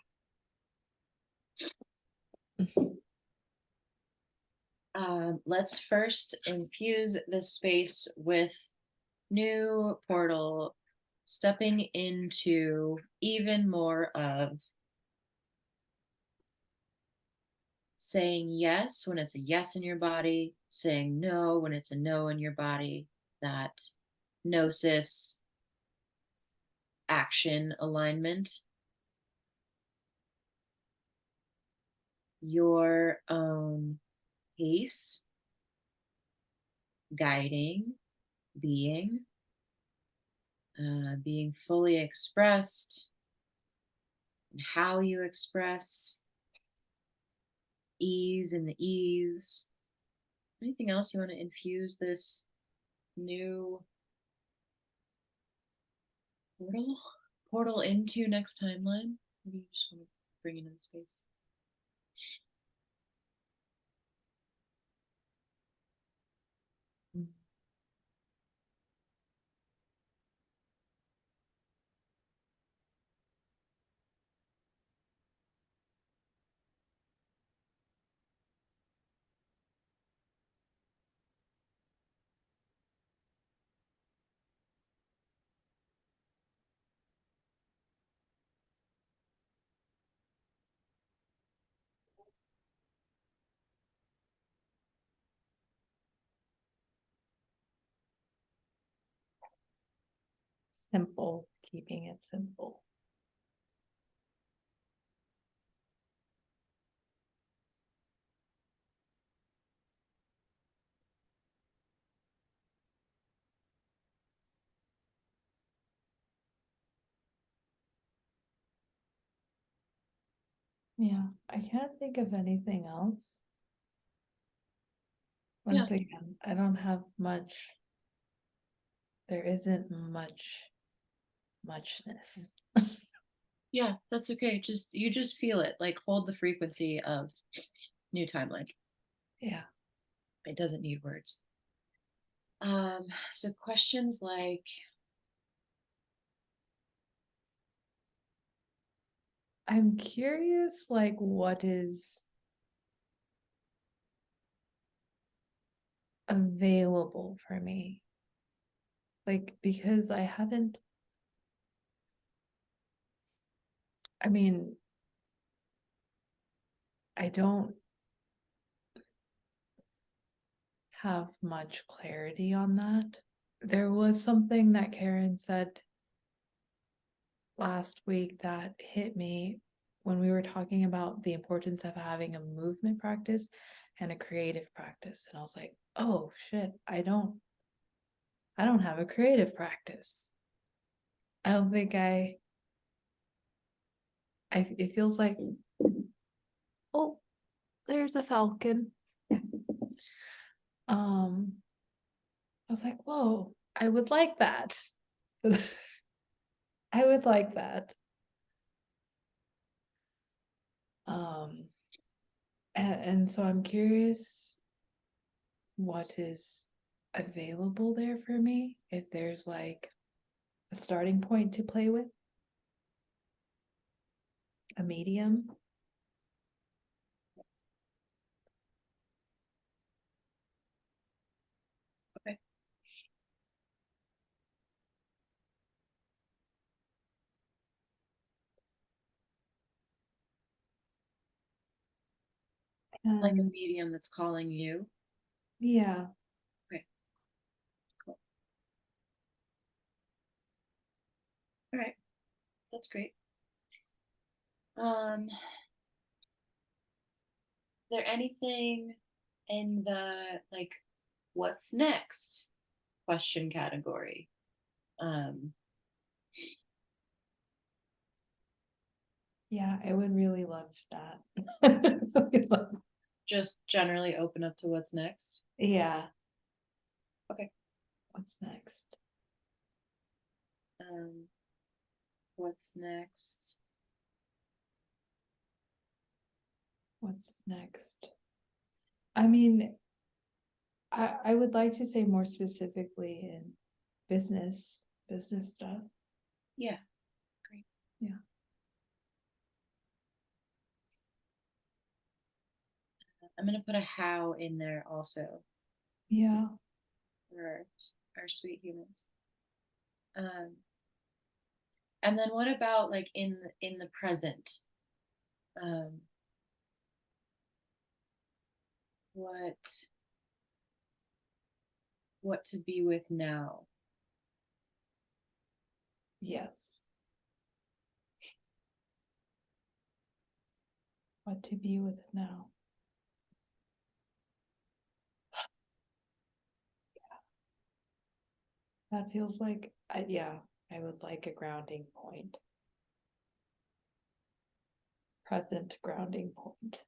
Let's first infuse this space with new portal, stepping into even more of saying yes when it's a yes in your body, saying no when it's a no in your body, that gnosis action alignment, your own pace, guiding, being, being fully expressed, and how you express, ease in the ease. Anything else you want to infuse this new portal into next timeline? Maybe you just want to bring it in space. Simple, keeping it simple. Yeah, I can't think of anything else. Once again, I don't have much. There isn't muchness. Yeah, that's okay. You just feel it. Like hold the frequency of new timeline. Yeah. It doesn't need words. So questions like, I'm curious, like, what is available for me? Like, because I haven't, I mean, I don't have much clarity on that. There was something that Karen said last week that hit me when we were talking about the importance of having a movement practice and a creative practice. And I was like, oh shit, I don't have a creative practice. I don't think it feels like, oh, there's a falcon. I was like, whoa, I would like that. I would like that. Um, and so I'm curious what is available there for me, if there's like a starting point to play with, a medium. okay, like a medium that's calling you. Yeah. Okay, cool. All right, that's great. Is there anything in the like what's next question category? Yeah, I would really love that. Just generally open up to what's next. Yeah. Okay. What's next? What's next? What's next? I mean, I would like to say more specifically in business stuff. Yeah, great. Yeah. I'm gonna put a how in there also Yeah. for our sweet humans. And then what about like in the present? Um, what what to be with now? Yes. What to be with now. That feels like, yeah, I would like a grounding point. Present grounding point.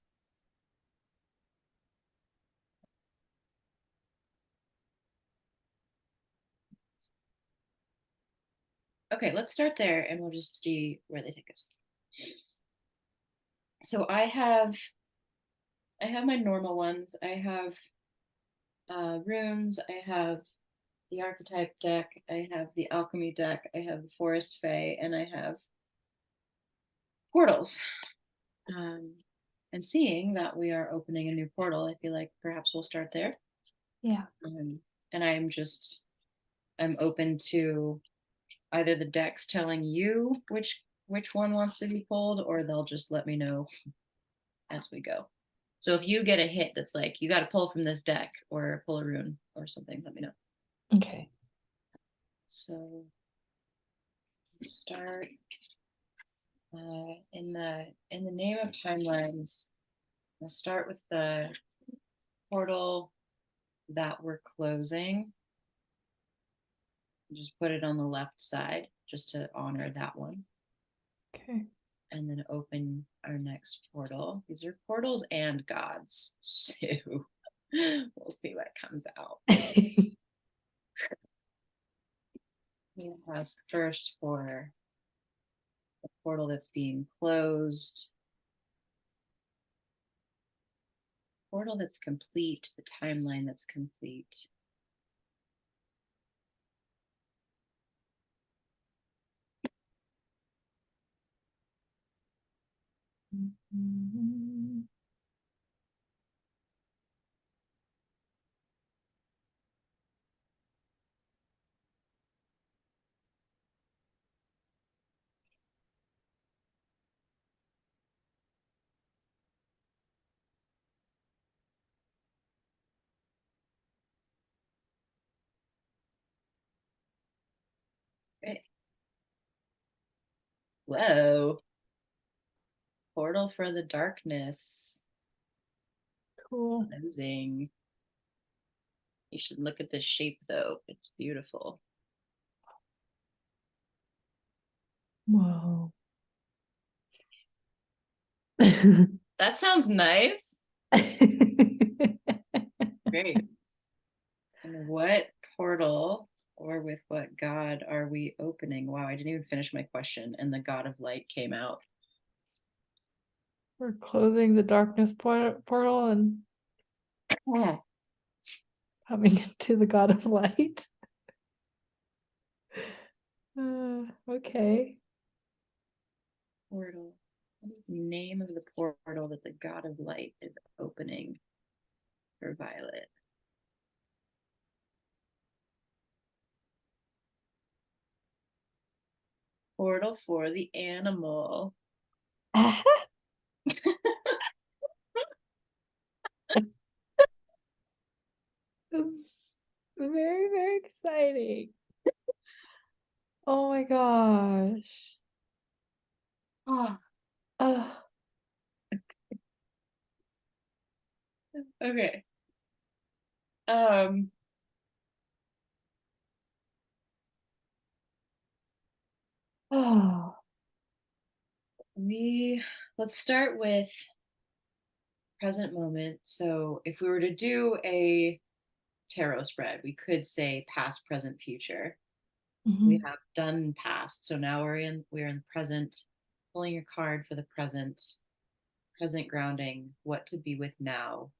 Okay, let's start there and we'll just see where they take us. So I have my normal ones. I have runes, I have the archetype deck, I have the alchemy deck, I have the forest fae, and I have portals. Um, and seeing that we are opening a new portal, I feel like perhaps we'll start there. Yeah. And I'm open to either the decks telling you which one wants to be pulled, or they'll just let me know as we go. So if you get a hit that's like you got to pull from this deck or pull a rune or something, let me know. Okay. So start in the name of timelines. I'll start with the portal that we're closing. Just put it on the left side just to honor that one. Okay. And then open our next portal. These are portals and gods. So we'll see what comes out. We ask first for the portal that's being closed, portal that's complete, the timeline that's complete. Okay. Whoa. Portal for the darkness. Cool. Amazing. You should look at this shape though. It's beautiful. Whoa. That sounds nice. Great. And what portal or with what god are we opening? Wow, I didn't even finish my question, and the god of light came out. We're closing the darkness portal and coming into the god of light. Okay. Portal. What is the name of the portal that the god of light is opening for Violet? Portal for the animal. It's very, very exciting. Oh my gosh. Oh, Oh, okay. Um, oh. we let's start with present moment. So if we were to do a tarot spread, we could say past, present, future. We Mhm. have done past, so now we're in present. Pulling your card for the present grounding, what to be with now.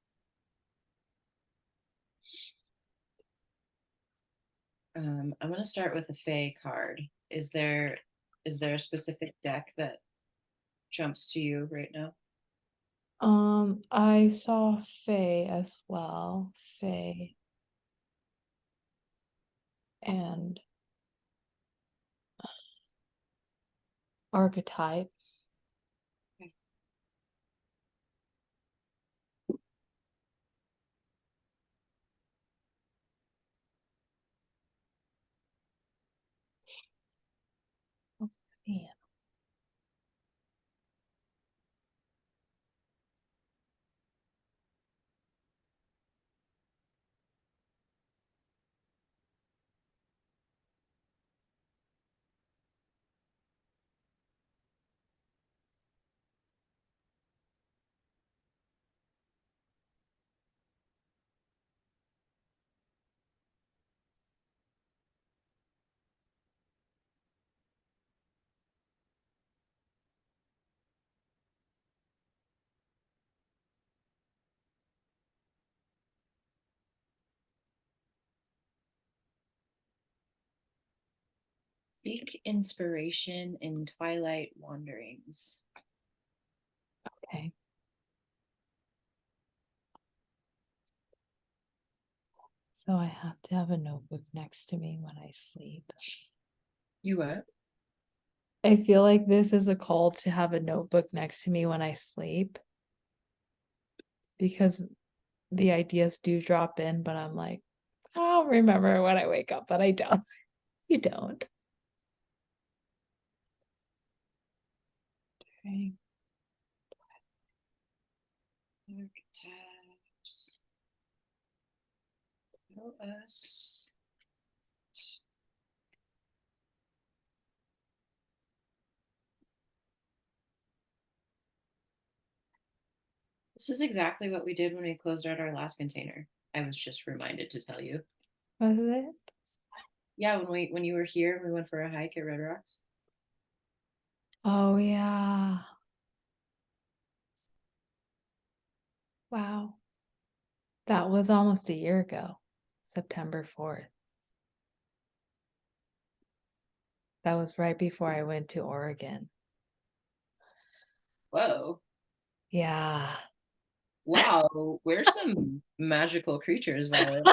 I'm going to start with a Fae card. Is there a specific deck that jumps to you right now? I saw Faye as well. Faye and archetype. Oh, man. Seek inspiration in twilight wanderings. Okay. So I have to have a notebook next to me when I sleep. You what? I feel like this is a call to have a notebook next to me when I sleep because the ideas do drop in, but I'm like, I'll remember when I wake up, but I don't. You don't. Okay. Archetypes. Tell us. This is exactly what we did when we closed out our last container. I was just reminded to tell you. Was it? Yeah, when you were here, we went for a hike at Red Rocks. Oh, yeah. Wow. That was almost a year ago, September 4th. That was right before I went to Oregon. Whoa. Yeah. Wow, we're some magical creatures, Violet.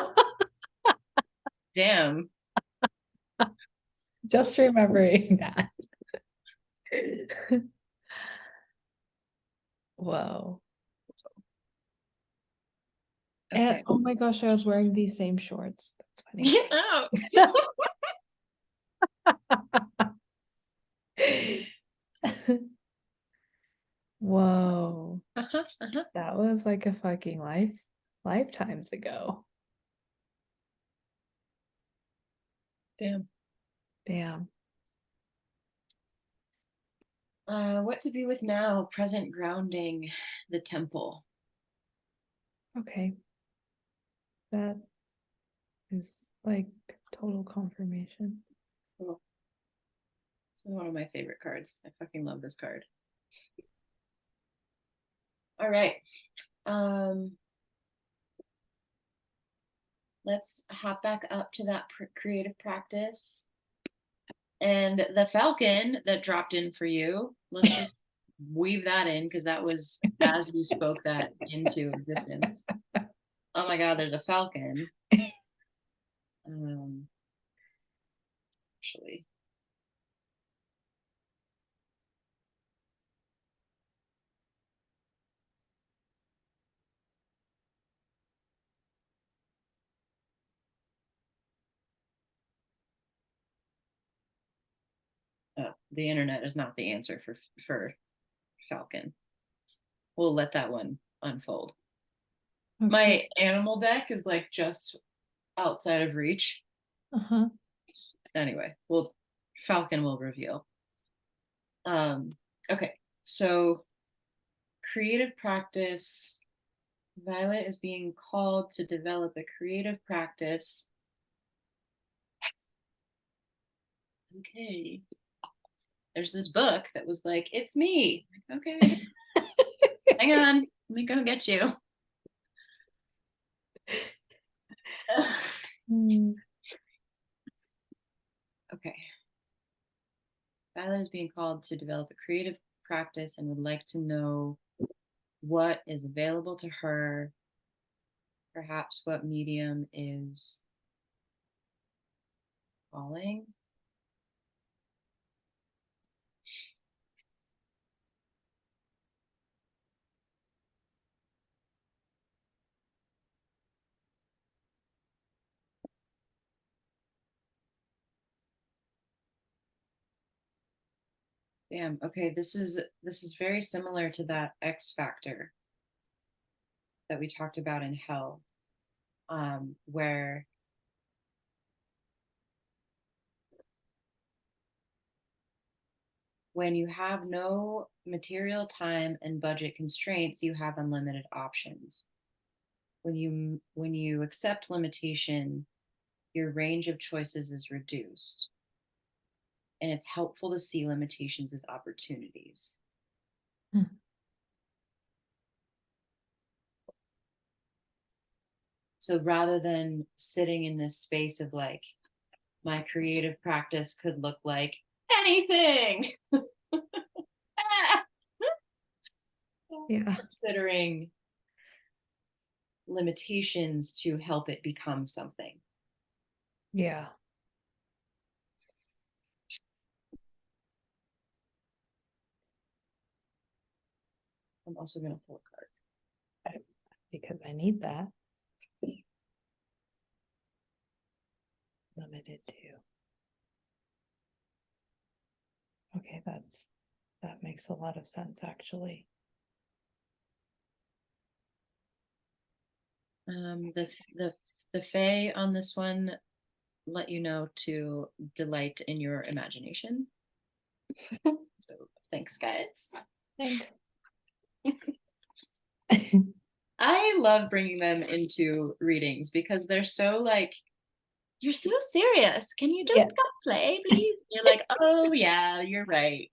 Damn. Just remembering that. Whoa. And Okay. oh my gosh, I was wearing these same shorts. That's funny. Yeah. Whoa. Uh-huh, uh-huh. That was like a fucking lifetimes ago. Damn. Damn. What to be with now? Present grounding, the temple. Okay. That is like total confirmation. Cool. This is one of my favorite cards. I fucking love this card. All right. Um, let's hop back up to that creative practice. And the falcon that dropped in for you, let's just weave that in because that was as you spoke that into existence. Oh my God, there's a falcon. Actually, oh, the internet is not the answer for falcon. We'll let that one unfold. Okay. My animal deck is like just outside of reach. Uh-huh. Anyway, well, falcon will reveal. Okay, so creative practice. Violet is being called to develop a creative practice. Okay. There's this book that was like, it's me. Like, okay, hang on. Let me go get you. Mm. Okay. Violet is being called to develop a creative practice and would like to know what is available to her, perhaps what medium is calling. Damn, okay, this is very similar to that X factor that we talked about in Hell, where when you have no material, time, and budget constraints, you have unlimited options. When you accept limitation, your range of choices is reduced. And it's helpful to see limitations as opportunities. Hmm. So rather than sitting in this space of like, my creative practice could look like anything, Yeah. considering limitations to help it become something. Yeah. I'm also going to pull a card. Because I need that. Limited to. Okay, that makes a lot of sense actually. The Fae on this one let you know to delight in your imagination. So thanks, guys. Thanks. I love bringing them into readings because they're so like, you're so serious. Can you just go play, please? And you're like, oh yeah, you're right.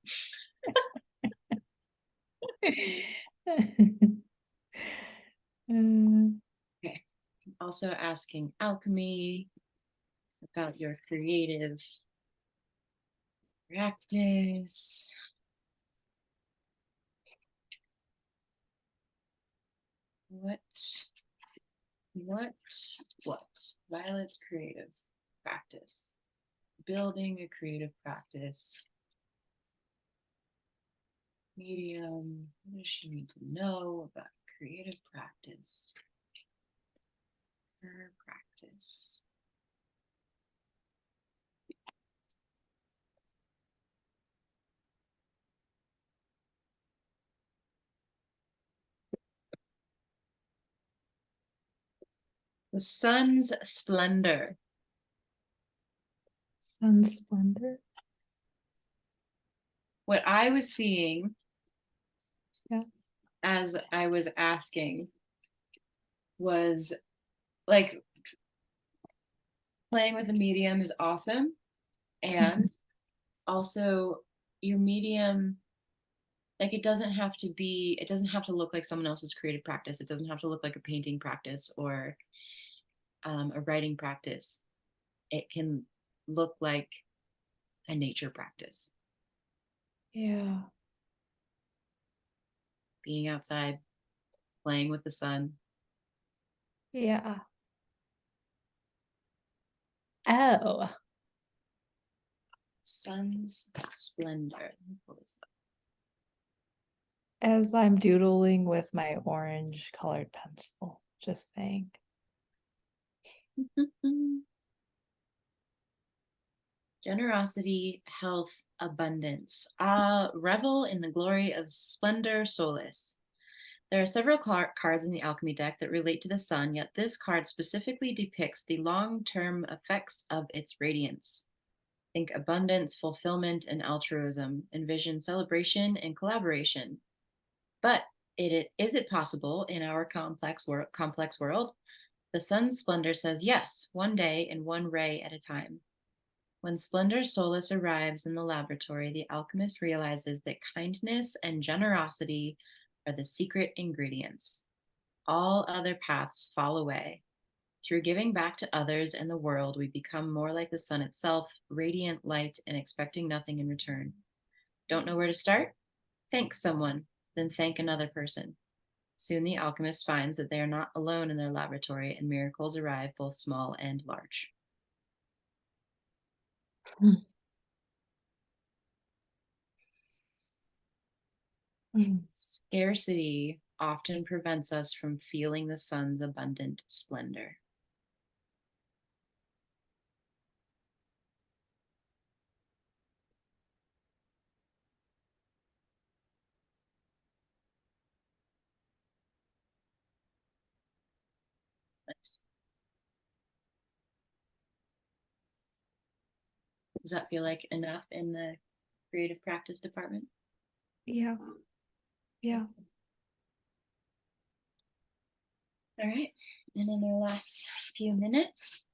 Okay. Also asking Alchemy about your creative practice. What Violet's creative practice, building a creative practice, medium. What does she need to know about creative practice? Her practice. The sun's splendor. Sun splendor. What I was seeing, Yeah. as I was asking, was like, playing with a medium is awesome. And also, your medium, like, it doesn't have to look like someone else's creative practice. It doesn't have to look like a painting practice or a writing practice. It can look like a nature practice. Yeah. Being outside, playing with the sun. Yeah. Oh. Sun's splendor. Let me pull this As I'm doodling with my orange colored pencil, just saying. up. Generosity, health, abundance. Ah, revel in the glory of splendor solace. There are several cards in the alchemy deck that relate to the sun, yet this card specifically depicts the long-term effects of its radiance. Think abundance, fulfillment, and altruism. Envision celebration and collaboration. But is it possible in our complex world? The sun's splendor says yes, one day and one ray at a time. When splendor solace arrives in the laboratory, the alchemist realizes that kindness and generosity are the secret ingredients. All other paths fall away. Through giving back to others and the world, we become more like the sun itself, radiant light and expecting nothing in return. Don't know where to start? Thank someone, then thank another person. Soon the alchemist finds that they are not alone in their laboratory, and miracles arrive, both small and large. Scarcity often prevents us from feeling the sun's abundant splendor. Nice. Does that feel like enough in the creative practice department? Yeah. Yeah. All right. And in our last few minutes,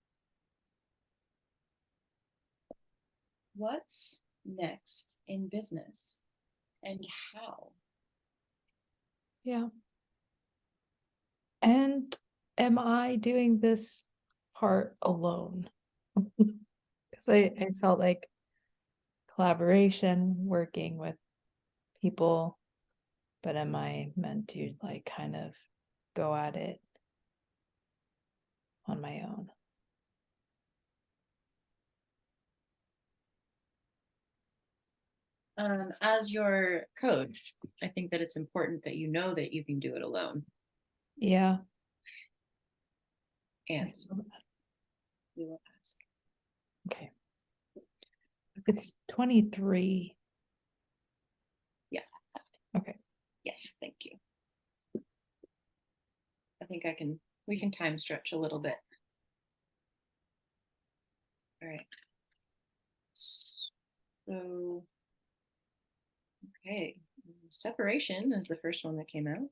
what's next in business and how? Yeah. And am I doing this part alone? Because I felt like collaboration, working with people, but am I meant to like kind of go at it on my own? As your coach, I think that it's important that you know that you can do it alone. Yeah. And we will ask. Okay. It's 23. Yeah. Okay. Yes, thank you. I think we can time stretch a little bit. All right. So, okay. Separation is the first one that came out.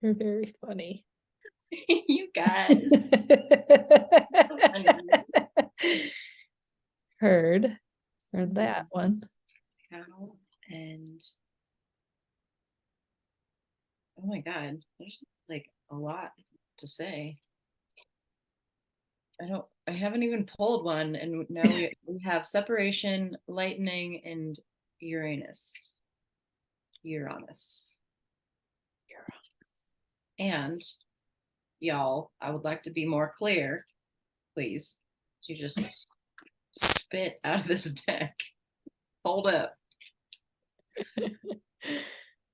You're very funny. You guys. Heard that one. How and oh my god, there's like a lot to say. I haven't even pulled one, and now we have separation, lightning, and Uranus. Uranus. And y'all, I would like to be more clear, please. You just spit out of this deck. Hold up.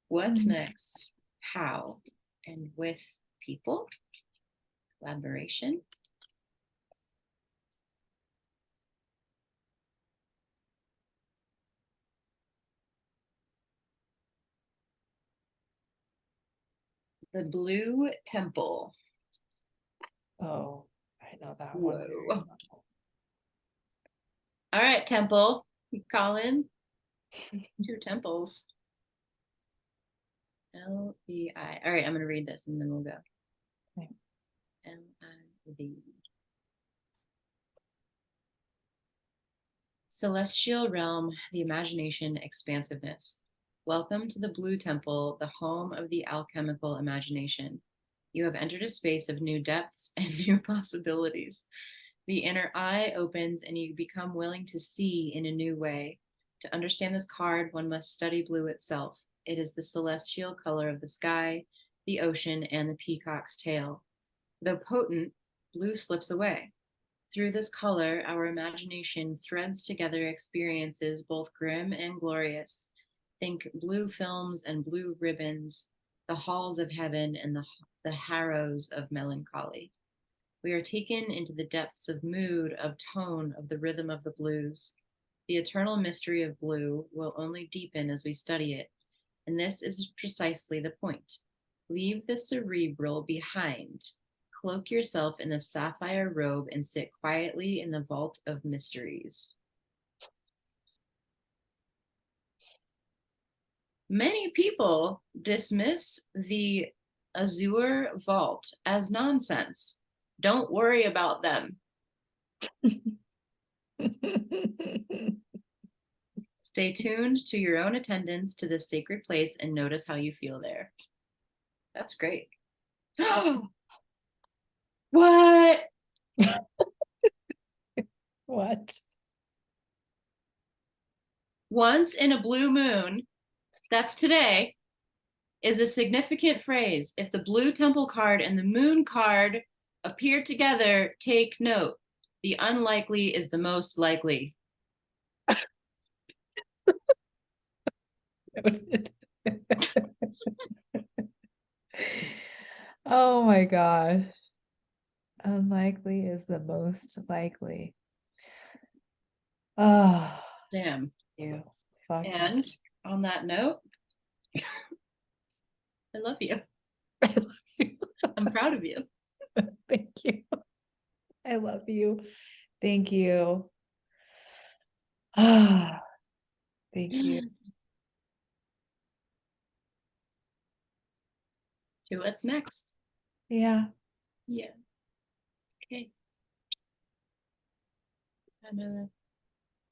What's next? How? And with people? Collaboration? The Blue Temple. Oh, I know that one very Whoa. well. All right, Temple. You call in. 2 temples. L-E-I. All right, I'm going to read this and then we'll go. Okay. L-I-V. Celestial realm, the imagination, expansiveness. Welcome to the Blue Temple, the home of the alchemical imagination. You have entered a space of new depths and new possibilities. The inner eye opens and you become willing to see in a new way. To understand this card, one must study blue itself. It is the celestial color of the sky, the ocean, and the peacock's tail. Though potent, blue slips away. Through this color, our imagination threads together experiences both grim and glorious. Think blue films and blue ribbons, the halls of heaven and the harrows of melancholy. We are taken into the depths of mood, of tone, of the rhythm of the blues. The eternal mystery of blue will only deepen as we study it, and this is precisely the point. Leave the cerebral behind. Cloak yourself in the sapphire robe and sit quietly in the vault of mysteries. Many people dismiss the azure vault as nonsense. Don't worry about them. Stay tuned to your own attendance to this sacred place and notice how you feel there. That's great. What? What? Once in a blue moon, That's today, is a significant phrase. If the blue temple card and the moon card appear together, take note. The unlikely is the most likely. Noted. Oh my gosh. Unlikely is the most likely. Oh, Damn. you. Fuck you. And on that note, I love you. I love you. I'm proud of you. Thank you. I love you. Thank you. Ah, thank you. To what's next? Yeah. Yeah. Okay. I know that.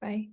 Bye.